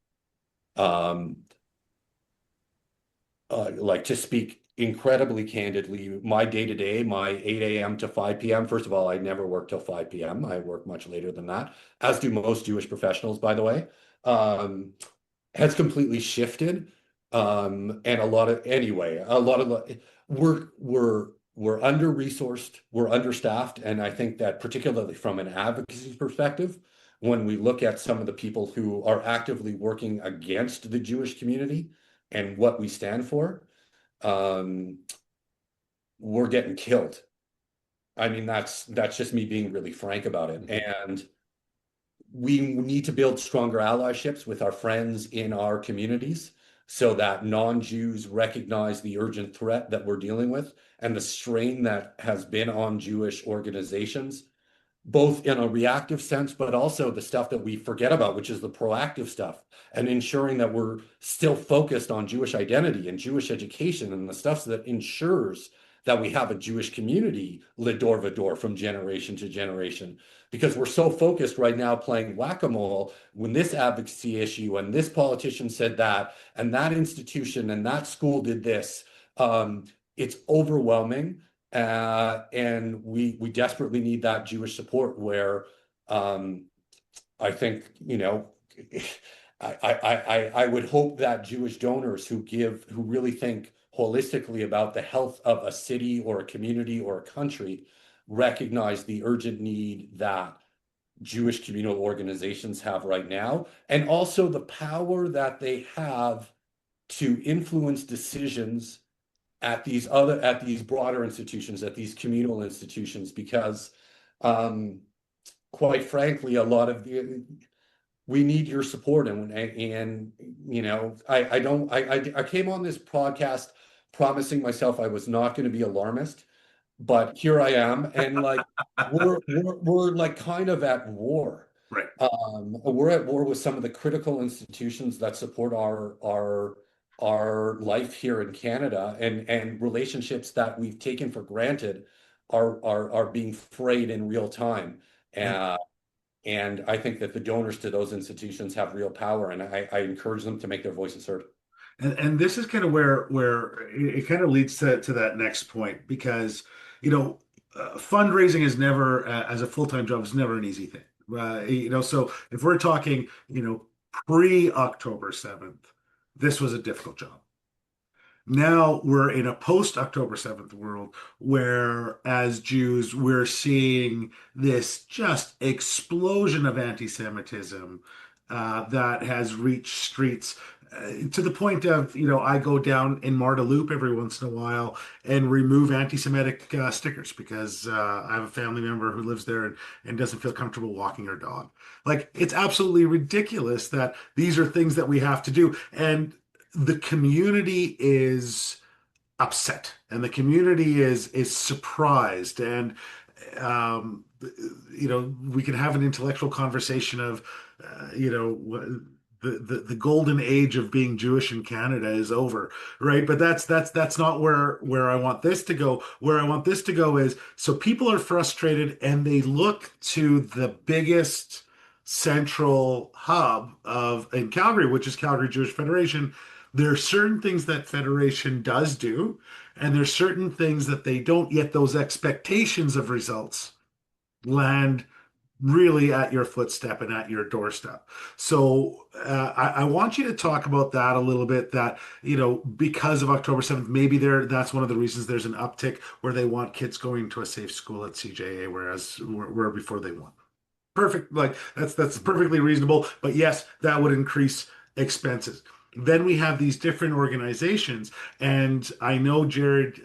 To speak incredibly candidly, my day-to-day, my 8 a.m. to 5 p.m., first of all, I never work till 5 p.m. I work much later than that, as do most Jewish professionals, by the way, has completely shifted. And we're we're under-resourced, we're understaffed, and I think that particularly from an advocacy perspective, when we look at some of the people who are actively working against the Jewish community and what we stand for, we're getting killed. I mean, that's just me being really frank about it. And we need to build stronger allyships with our friends in our communities so that non-Jews recognize the urgent threat that we're dealing with and the strain that has been on Jewish organizations, both in a reactive sense, but also the stuff that we forget about, which is the proactive stuff, and ensuring that we're still focused on Jewish identity and Jewish education and the stuff that ensures that we have a Jewish community lidor vador from generation to generation. Because we're so focused right now playing whack-a-mole when this advocacy issue and this politician said that, and that institution and that school did this. It's overwhelming. And we desperately need that Jewish support where I think, I would hope that Jewish donors who really think holistically about the health of a city or a community or a country recognize the urgent need that Jewish communal organizations have right now, and also the power that they have to influence decisions at these broader institutions, at these communal institutions, because quite frankly, we need your support. And I came on this podcast promising myself I was not going to be alarmist, but here I am, and we're like kind of at war. Right. We're at war with some of the critical institutions that support our life here in Canada, and relationships that we've taken for granted are being frayed in real time. And I think that the donors to those institutions have real power, and I encourage them to make their voices heard. And this is kind of where it kind of leads to that next point, because fundraising is never, as a full-time job, is never an easy thing. So if we're talking, pre-October 7th, this was a difficult job. Now we're in a post-October 7th world where, as Jews, we're seeing this just explosion of anti-Semitism that has reached streets to the point of, I go down in Marda Loop every once in a while and remove anti-Semitic stickers because I have a family member who lives there and doesn't feel comfortable walking her dog. Like, it's absolutely ridiculous that these are things that we have to do. And the community is upset, and the community is surprised, and we can have an intellectual conversation of the golden age of being Jewish in Canada is over, right? But that's not where I want this to go. Where I want this to go is, so people are frustrated and they look to the biggest central hub in Calgary, which is Calgary Jewish Federation. There are certain things that Federation does do, and there's certain things that they don't, yet those expectations of results land really at your footstep and at your doorstep. So I want you to talk about that a little bit, that, because of October 7th, maybe that's one of the reasons there's an uptick where they want kids going to a safe school at CJA, whereas where before they want. Perfect. Like, that's perfectly reasonable. But yes, that would increase expenses. Then we have these different organizations, and I know, Jared,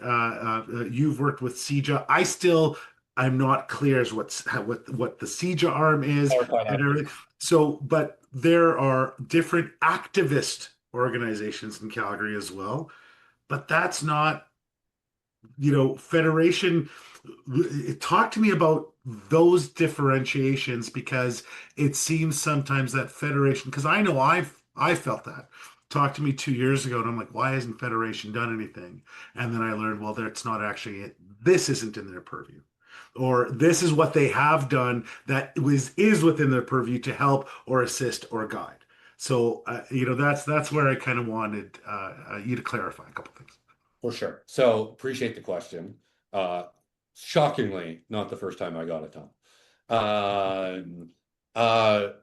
you've worked with CJA. I'm not clear as what the CJA arm is and everything. So, but there are different activist organizations in Calgary as well. But that's not, Federation. Talk to me about those differentiations, because it seems sometimes that Federation, because I know I felt that. Talked to me 2 years ago, and I'm like, why hasn't Federation done anything? And then I learned, well, that's not actually it. This isn't in their purview, or this is what they have done that is within their purview to help or assist or guide. So that's where I kind of wanted you to clarify a couple things. For sure. So appreciate the question. Shockingly, not the first time I got it, Tom.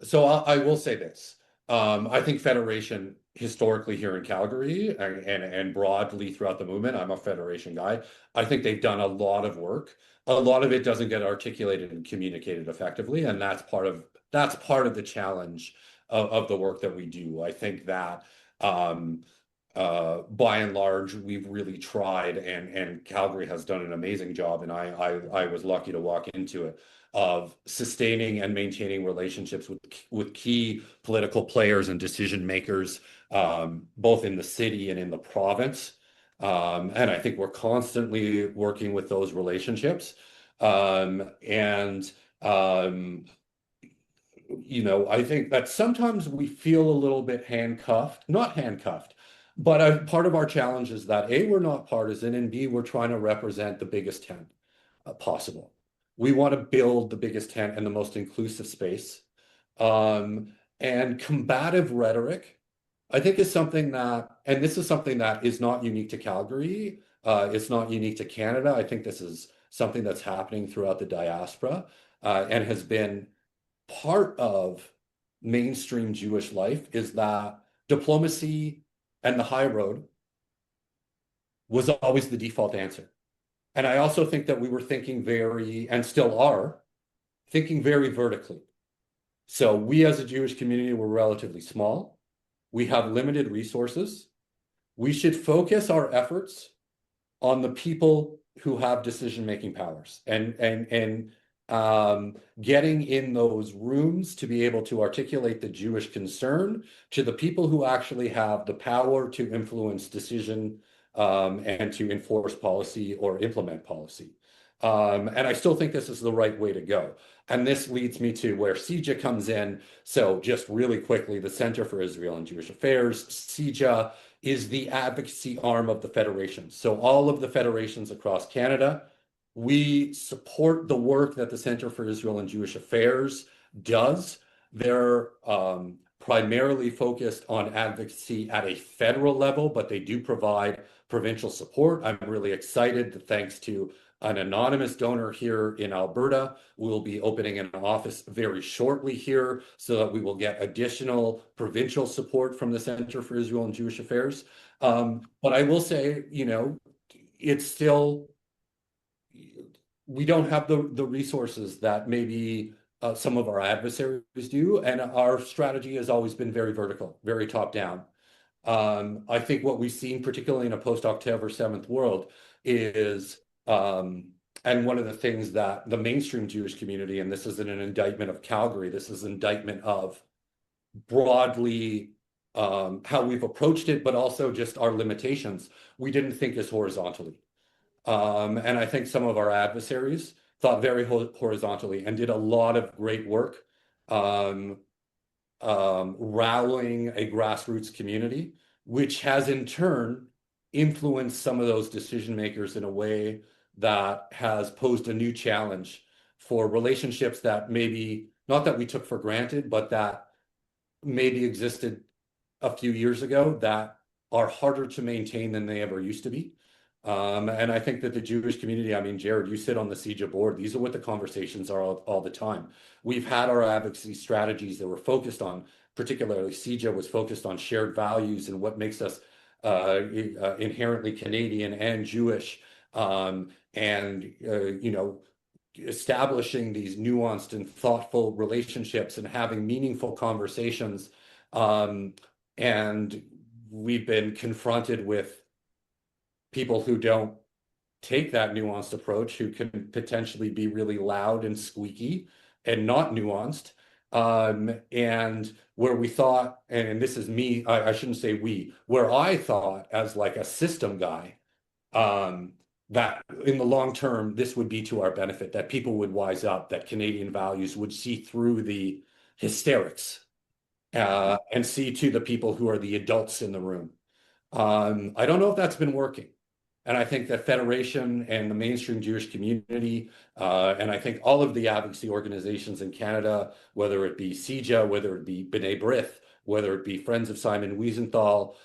So I will say this. I think Federation historically here in Calgary and broadly throughout the movement. I'm a federation guy. I think they've done a lot of work. A lot of it doesn't get articulated and communicated effectively, and that's part of the challenge of the work that we do. I think that by and large, we've really tried, and Calgary has done an amazing job, and I was lucky to walk into it, of sustaining and maintaining relationships with key political players and decision makers, both in the city and in the province. And I think we're constantly working with those relationships. And I think that sometimes we feel a little bit handcuffed, not handcuffed, but part of our challenge is that A, we're not partisan, and B, we're trying to represent the biggest tent possible. We want to build the biggest tent and the most inclusive space. And combative rhetoric, I think, is something that, and this is something that is not unique to Calgary. It's not unique to Canada. I think this is something that's happening throughout the diaspora, and has been part of mainstream Jewish life, is that diplomacy and the high road was always the default answer. And I also think that we were thinking and still are, thinking very vertically. So we as a Jewish community were relatively small. We have limited resources. We should focus our efforts on the people who have decision-making powers and getting in those rooms to be able to articulate the Jewish concern to the people who actually have the power to influence decision, and to enforce policy or implement policy. And I still think this is the right way to go. And this leads me to where CIJA comes in. So just really quickly, the Center for Israel and Jewish Affairs, CIJA, is the advocacy arm of the federation. So all of the federations across Canada, we support the work that the Center for Israel and Jewish Affairs does. They're primarily focused on advocacy at a federal level, but they do provide provincial support. I'm really excited that thanks to an anonymous donor here in Alberta, we'll be opening an office very shortly here so that we will get additional provincial support from the Center for Israel and Jewish Affairs. But I will say, it's still, we don't have the resources that maybe some of our adversaries do, and our strategy has always been very vertical, very top down. I think what we've seen, particularly in a post-October 7th world, is, and one of the things that the mainstream Jewish community, and this isn't an indictment of Calgary, this is an indictment of broadly how we've approached it, but also just our limitations. We didn't think as horizontally. And I think some of our adversaries thought very horizontally and did a lot of great work rallying a grassroots community, which has in turn influenced some of those decision makers in a way that has posed a new challenge for relationships that maybe, not that we took for granted, but that maybe existed a few years ago, that are harder to maintain than they ever used to be. And I think that the Jewish community, I mean, Jared, you sit on the CIJA board. These are what the conversations are all the time. We've had our advocacy strategies that were focused on, particularly CIJA was focused on shared values and what makes us inherently Canadian and Jewish, establishing these nuanced and thoughtful relationships and having meaningful conversations. And we've been confronted with people who don't take that nuanced approach, who can potentially be really loud and squeaky and not nuanced. And where we thought, and this is me, I shouldn't say we, where I thought as like a system guy, that in the long term, this would be to our benefit, that people would wise up, that Canadian values would see through the hysterics, and see to the people who are the adults in the room. I don't know if that's been working. And I think that Federation and the mainstream Jewish community, and I think all of the advocacy organizations in Canada, whether it be CIJA, whether it be B'nai B'rith, whether it be Friends of Simon Wiesenthal,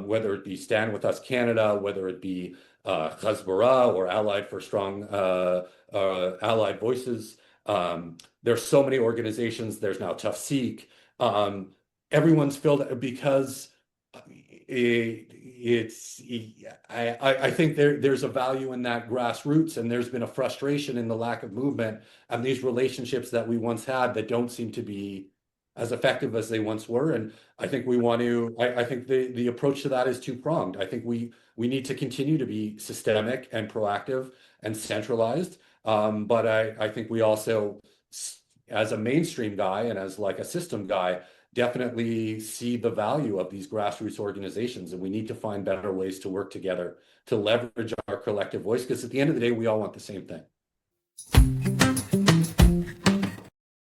whether it be Stand With Us Canada, whether it be Hasbara or Allied for Strong Allied Voices. There's so many organizations. There's now Tough Seek. Everyone's filled because I think there's a value in that grassroots, and there's been a frustration in the lack of movement and these relationships that we once had that don't seem to be as effective as they once were. And I think we want to, I think the approach to that is two-pronged. I think we need to continue to be systemic and proactive and centralized. But I think we also, as a mainstream guy and as like a system guy, definitely see the value of these grassroots organizations, and we need to find better ways to work together to leverage our collective voice, because at the end of the day, we all want the same thing.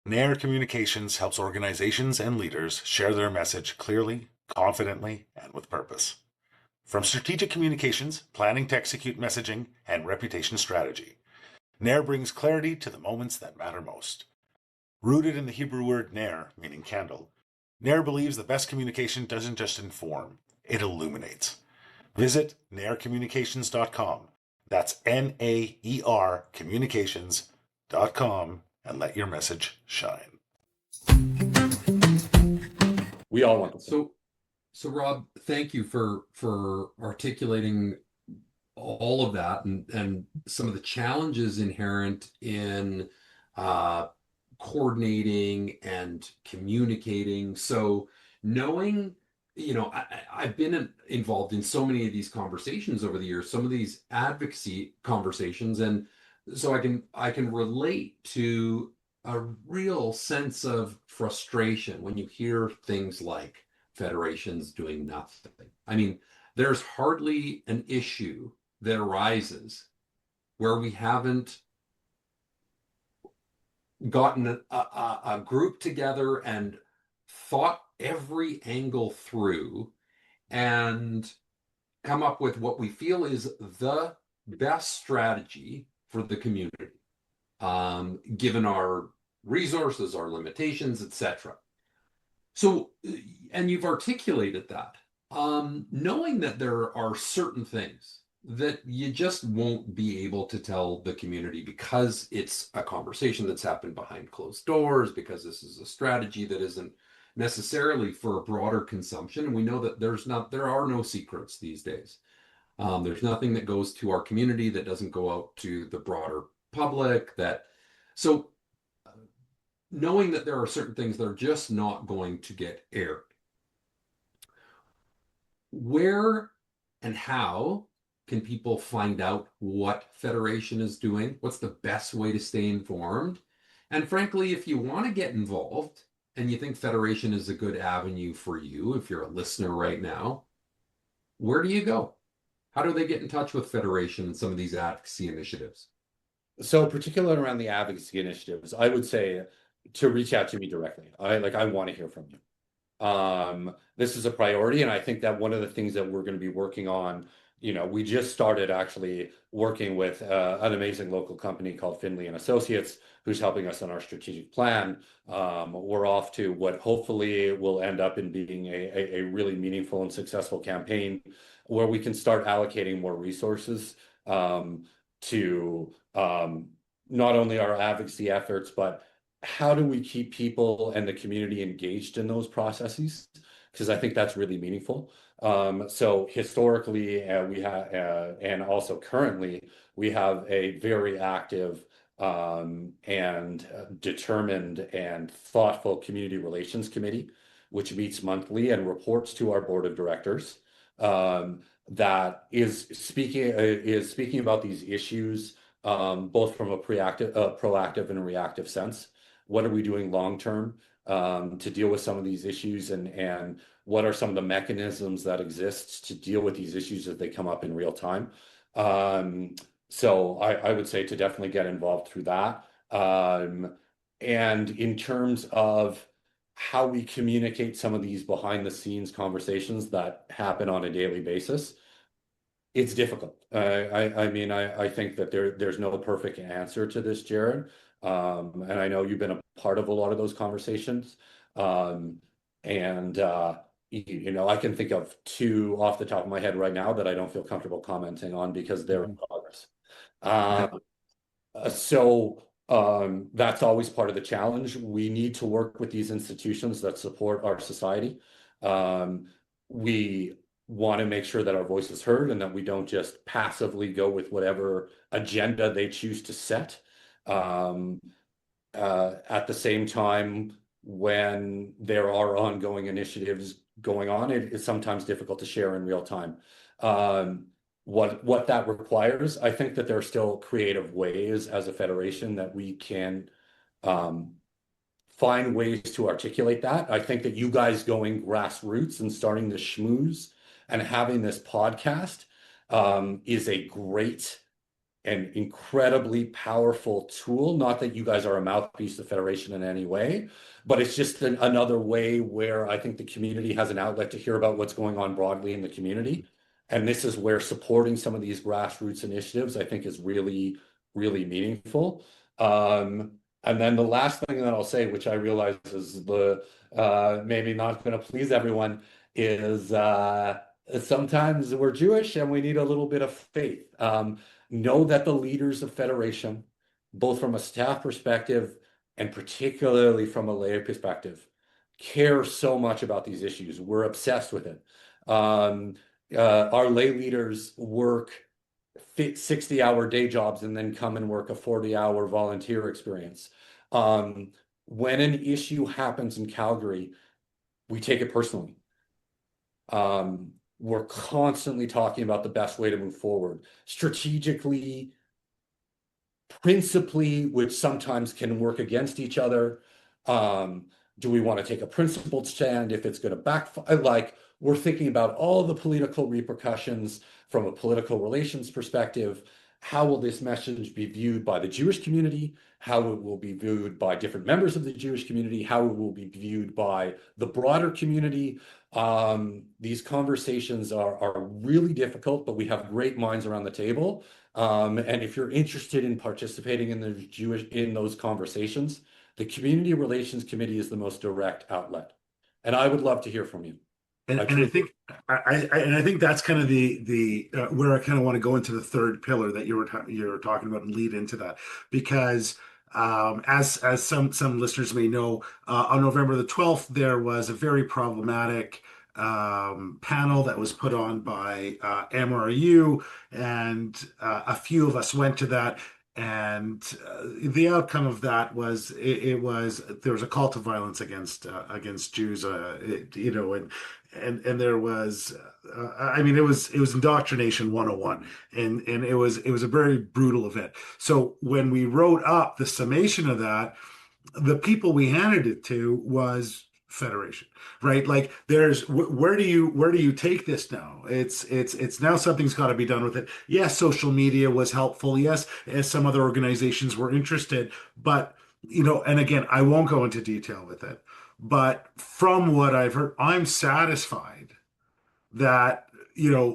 Nair Communications helps organizations and leaders share their message clearly, confidently, and with purpose. From strategic communications, planning to execute messaging, and reputation strategy, Nair brings clarity to the moments that matter most. Rooted in the Hebrew word Nair, meaning candle, Nair believes the best communication doesn't just inform, it illuminates. Visit naircommunications.com. That's Naer communications.com, and let your message shine. We all want the same. So Rob, thank you for articulating all of that and some of the challenges inherent in coordinating and communicating. So knowing, I've been involved in so many of these conversations over the years, some of these advocacy conversations, and so I can relate to a real sense of frustration when you hear things like federations doing nothing. I mean, there's hardly an issue that arises where we haven't gotten a group together and thought every angle through and come up with what we feel is the best strategy for the community, given our resources, our limitations, etc. So, and you've articulated that, knowing that there are certain things that you just won't be able to tell the community because it's a conversation that's happened behind closed doors, because this is a strategy that isn't necessarily for a broader consumption. And we know that there are no secrets these days. There's nothing that goes to our community that doesn't go out to the broader public. So knowing that there are certain things that are just not going to get aired, where and how can people find out what Federation is doing? What's the best way to stay informed? And frankly, if you want to get involved and you think Federation is a good avenue for you, if you're a listener right now, where do you go? How do they get in touch with Federation and some of these advocacy initiatives? So particularly around the advocacy initiatives, I would say to reach out to me directly. I want to hear from you. This is a priority, and I think that one of the things that we're going to be working on, we just started actually working with an amazing local company called Finley and Associates, who's helping us on our strategic plan. We're off to what hopefully will end up in being a really meaningful and successful campaign where we can start allocating more resources to not only our advocacy efforts, but how do we keep people and the community engaged in those processes? Because I think that's really meaningful. So historically, we have, and also currently, we have a very active and determined and thoughtful community relations committee, which meets monthly and reports to our board of directors. That is speaking about these issues, both from a proactive and a reactive sense. What are we doing long term to deal with some of these issues, and what are some of the mechanisms that exist to deal with these issues as they come up in real time? So I would say to definitely get involved through that. And in terms of how we communicate some of these behind the scenes conversations that happen on a daily basis, it's difficult. I think that there's no perfect answer to this, Jared. And I know you've been a part of a lot of those conversations. I can think of two off the top of my head right now that I don't feel comfortable commenting on because they're in progress. That's always part of the challenge. We need to work with these institutions that support our society. We want to make sure that our voice is heard and that we don't just passively go with whatever agenda they choose to set. Um, at the same time, when there are ongoing initiatives going on, it is sometimes difficult to share in real time. Um, what that requires, I think that there are still creative ways as a federation that we can um, find ways to articulate that. I think that you guys going grassroots and starting the Schmooze and having this podcast is a great and incredibly powerful tool. Not that you guys are a mouthpiece of the Federation in any way, but it's just another way where I think the community has an outlet to hear about what's going on broadly in the community. And this is where supporting some of these grassroots initiatives, I think, is really, really meaningful. And then the last thing that I'll say, which I realize is maybe not going to please everyone, is sometimes we're Jewish and we need a little bit of faith. Know that the leaders of Federation, both from a staff perspective and particularly from a lay perspective, care so much about these issues. We're obsessed with it. Our lay leaders work 60-hour day jobs and then come and work a 40-hour volunteer experience. When an issue happens in Calgary, we take it personally. We're constantly talking about the best way to move forward strategically, principally, which sometimes can work against each other. Do we want to take a principled stand if it's going to backfire? Like, we're thinking about all the political repercussions from a political relations perspective. How will this message be viewed by the Jewish community? How it will be viewed by different members of the Jewish community? How it will be viewed by the broader community? These conversations are really difficult, but we have great minds around the table. And if you're interested in participating in those conversations, the Community Relations Committee is the most direct outlet. And I would love to hear from you. And I think that's kind of the where I kind of want to go into the third pillar that you were talking about and lead into that, because as some listeners may know, on November the 12th there was a very problematic panel that was put on by MRU, and a few of us went to that. And the outcome of that was there was a call to violence against Jews, and there was I mean, it was indoctrination 101, and it was a very brutal event. So when we wrote up the summation of that, the people we handed it to was Federation, right? Like, there's where do you take this now? It's now something's got to be done with it. Yes, social media was helpful. Yes, as some other organizations were interested, but and again, I won't go into detail with it, but from what I've heard, I'm satisfied that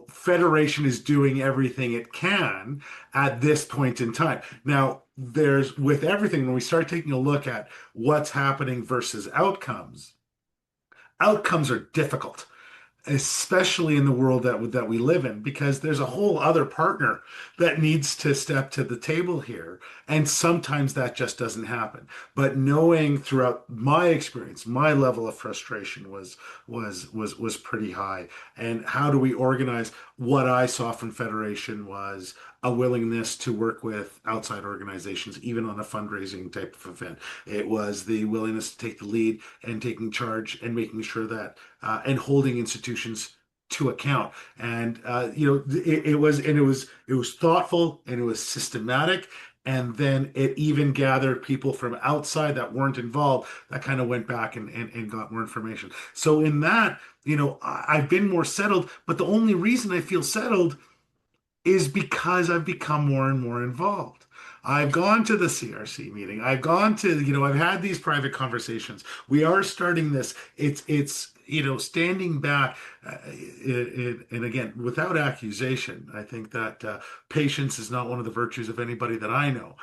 Federation is doing everything it can at this point in time. Now, there's with everything, when we start taking a look at what's happening versus outcomes are difficult, especially in the world that we live in, because there's a whole other partner that needs to step to the table here, and sometimes that just doesn't happen. But knowing throughout my experience, my level of frustration was pretty high. And how do we organize? What I saw from Federation was a willingness to work with outside organizations, even on a fundraising type of event. It was the willingness to take the lead and taking charge and making sure that and holding institutions to account. And it was thoughtful, and it was systematic. And then it even gathered people from outside that weren't involved, that kind of went back and got more information. So in that, I've been more settled, but the only reason I feel settled is because I've become more and more involved. I've gone to the CRC meeting. I've gone to, I've had these private conversations. We are starting this. It's standing back, and again, without accusation, I think that patience is not one of the virtues of anybody that I know.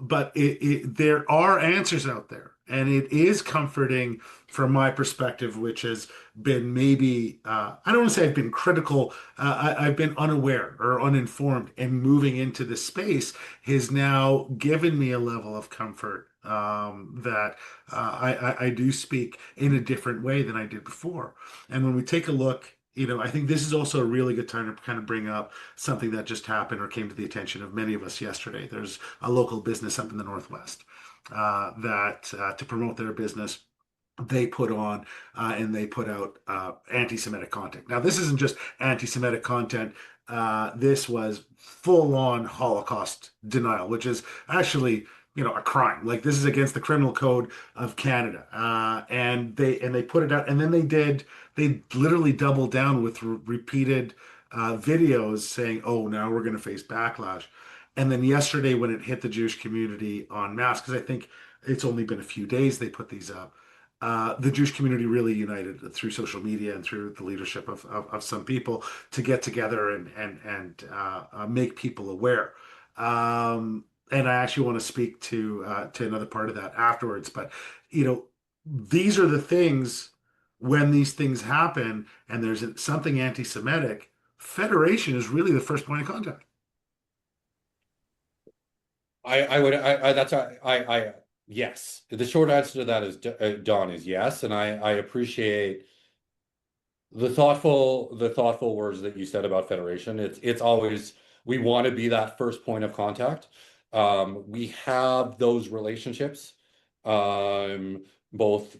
But there are answers out there, and it is comforting from my perspective, which has been maybe, I don't want to say I've been critical, I've been unaware or uninformed, and moving into this space has now given me a level of comfort that I do speak in a different way than I did before. And when we take a look I think this is also a really good time to kind of bring up something that just happened or came to the attention of many of us yesterday. There's a local business up in the Northwest that to promote their business, they put on and they put out anti-Semitic content. Now, this isn't just anti-Semitic content. This was full-on Holocaust denial, which is actually, a crime. Like this is against the criminal code of Canada. And they put it out, and then they literally doubled down with repeated videos saying, "Oh, now we're going to face backlash." And then yesterday, when it hit the Jewish community en masse, because I think it's only been a few days they put these up, the Jewish community really united through social media and through the leadership of some people to get together and make people aware. And I actually want to speak to another part of that afterwards. But these are the things when these things happen and there's something anti-Semitic. Federation is really the first point of contact. I would I that's I yes. The short answer to that is Don is yes, and I appreciate the thoughtful words that you said about federation. It's always we want to be that first point of contact. We have those relationships, both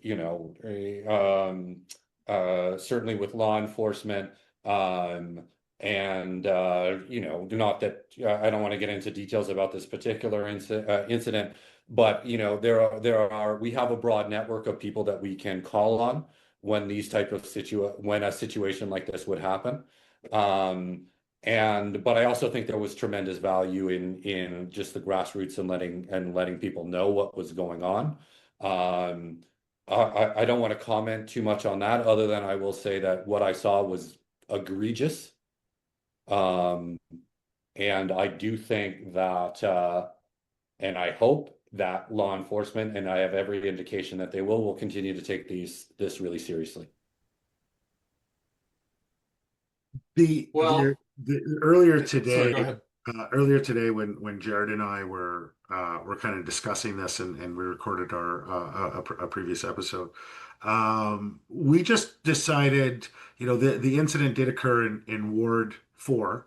certainly with law enforcement, and do not that I don't want to get into details about this particular incident, but we have a broad network of people that we can call on when when a situation like this would happen. But I also think there was tremendous value in just the grassroots and letting people know what was going on. I don't want to comment too much on that, other than I will say that what I saw was egregious. And I do think that, and I hope that law enforcement, and I have every indication that they will continue to take this really seriously. Well, The earlier sorry, today, go ahead. when Jared and I were kind of discussing this, and we recorded our a previous episode, we just decided, the incident did occur in Ward 4,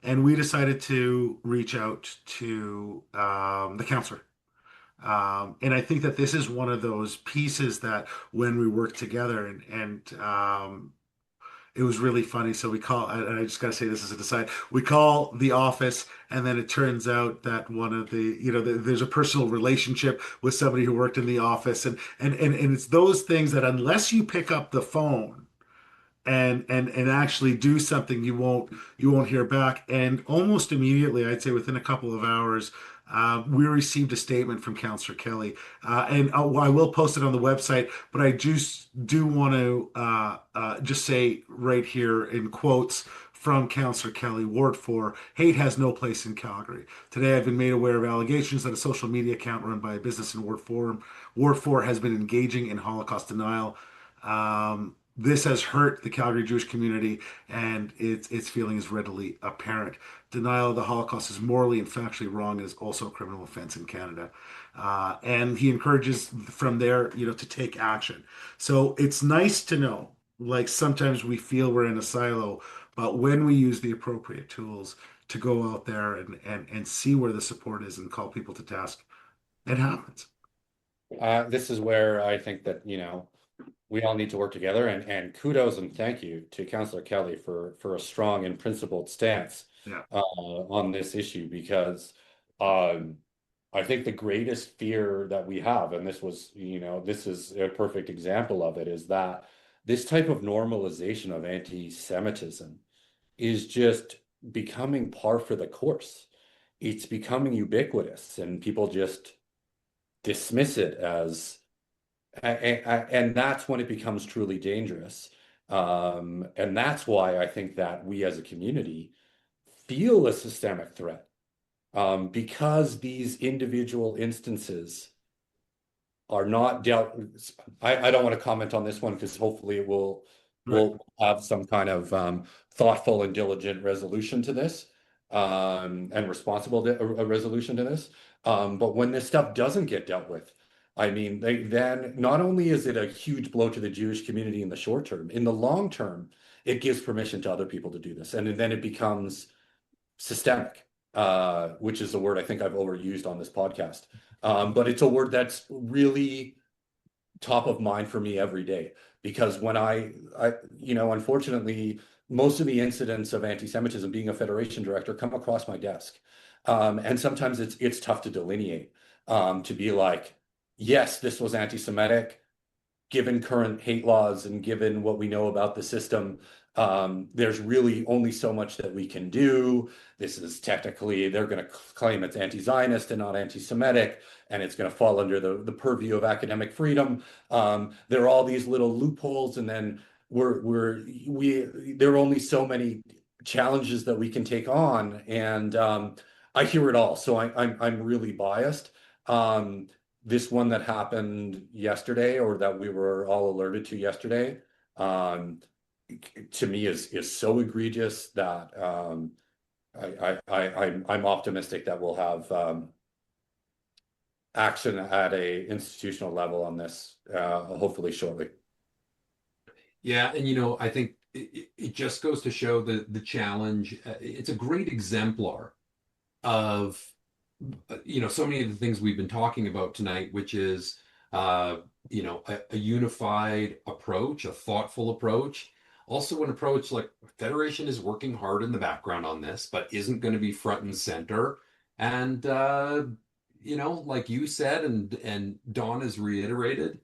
and we decided to reach out to the counselor. And I think that this is one of those pieces that when we work together and it was really funny. So we call, and I just got to say this as a aside, we call the office, and then it turns out that one of there's a personal relationship with somebody who worked in the office, and it's those things that unless you pick up the phone and actually do something, you won't hear back. And almost immediately, I'd say within a couple of hours, we received a statement from Councillor Kelly, and I will post it on the website. But I just do want to just say right here in quotes from Councillor Kelly, Ward 4, hate has no place in Calgary. Today, I've been made aware of allegations that a social media account run by a business in Ward 4 has been engaging in Holocaust denial. This has hurt the Calgary Jewish community, and its feeling is readily apparent. Denial of the Holocaust is morally and factually wrong and is also a criminal offense in Canada. And he encourages from there, to take action. So it's nice to know, like sometimes we feel we're in a silo, but when we use the appropriate tools to go out there and see where the support is and call people to task, it happens. This is where I think that, we all need to work together, and kudos and thank you to Councillor Kelly for a strong and principled stance Yeah. on this issue, because I think the greatest fear that we have, and this is a perfect example of it, is that this type of normalization of anti-Semitism is just becoming par for the course. It's becoming ubiquitous, and people just dismiss it as, and that's when it becomes truly dangerous. And that's why I think that we as a community feel a systemic threat, because these individual instances are not dealt. I don't want to comment on this one because hopefully it will have some kind of thoughtful and diligent resolution to this, and responsible resolution to this. But when this stuff doesn't get dealt with, I mean, then not only is it a huge blow to the Jewish community in the short term, in the long term, it gives permission to other people to do this. And then it becomes systemic, which is a word I think I've overused on this podcast. But it's a word that's really top of mind for me every day, because when unfortunately, most of the incidents of anti-Semitism, being a federation director, come across my desk. And sometimes it's tough to delineate, to be like, yes, this was anti-Semitic, given current hate laws and given what we know about the system. There's really only so much that we can do. This is technically, they're going to claim it's anti-Zionist and not anti-Semitic, and it's going to fall under the purview of academic freedom. There are all these little loopholes, and then there are only so many challenges that we can take on, and I hear it all, so I'm really biased. This one that happened yesterday, or that we were all alerted to yesterday, to me is so egregious that I'm optimistic that we'll have action at a institutional level on this, hopefully shortly. Yeah, and I think it just goes to show the challenge. It's a great exemplar of so many of the things we've been talking about tonight, which is a unified approach, a thoughtful approach, also an approach like Federation is working hard in the background on this, but isn't going to be front and center. And like you said, and Dawn has reiterated,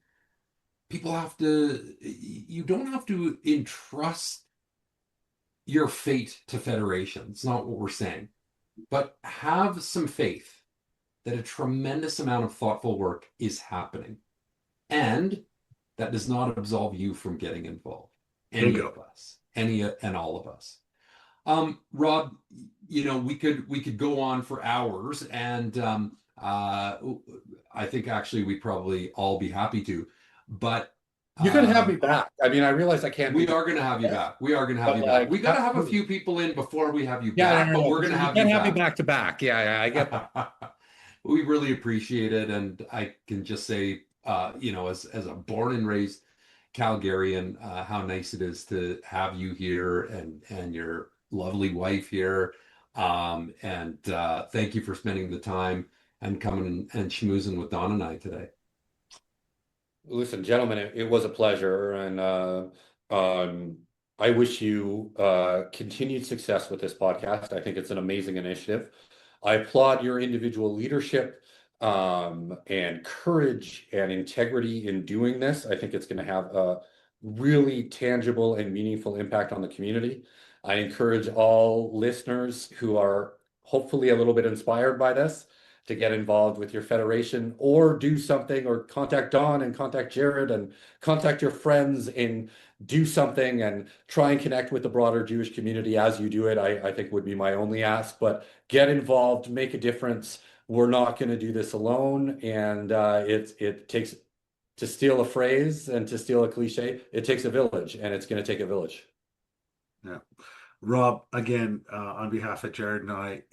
you don't have to entrust your fate to Federation. It's not what we're saying. But have some faith that a tremendous amount of thoughtful work is happening. And that does not absolve you from getting involved. Any of us, any and all of us. Rob, we could go on for hours, and I think actually we'd probably all be happy to. But you can have me back. I mean, I realize I can't. We are going to have you back. We are going to have you back. We got to have a few people in before we have you back, but we're going to have you back. You can't have me back to back. Yeah, I get that. We really appreciate it, and I can just say, as a born and raised Calgarian, how nice it is to have you here and your lovely wife here. And thank you for spending the time and coming and schmoozing with Don and I today. Listen, gentlemen, it was a pleasure, and I wish you continued success with this podcast. I think it's an amazing initiative. I applaud your individual leadership and courage and integrity in doing this. I think it's going to have a really tangible and meaningful impact on the community. I encourage all listeners who are hopefully a little bit inspired by this to get involved with your federation, or do something, or contact Dawn and contact Jared and contact your friends and do something and try and connect with the broader Jewish community as you do it. I think would be my only ask, but get involved, make a difference. We're not going to do this alone. And it takes, to steal a phrase and to steal a cliche, it takes a village, and it's going to take a village. Yeah. Rob, again, on behalf of Jared and I,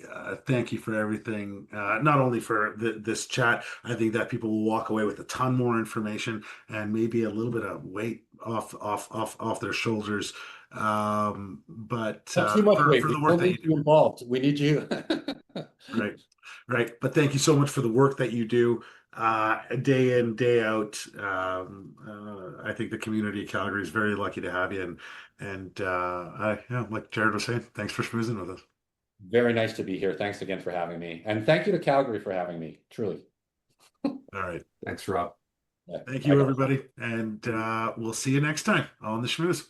thank you for everything. Not only for this chat, I think that people will walk away with a ton more information and maybe a little bit of weight off their shoulders. But Not too much weight. For the We work don't need you involved. We need you. Right. But thank you so much for the work that you do, day in, day out. I think the community of Calgary is very lucky to have you. And like Jared was saying, thanks for schmoozing with us. Very nice to be here. Thanks again for having me. And thank you to Calgary for having me, truly. All right. Thanks, Rob. Thank you, everybody. And we'll see you next time on the Schmooze.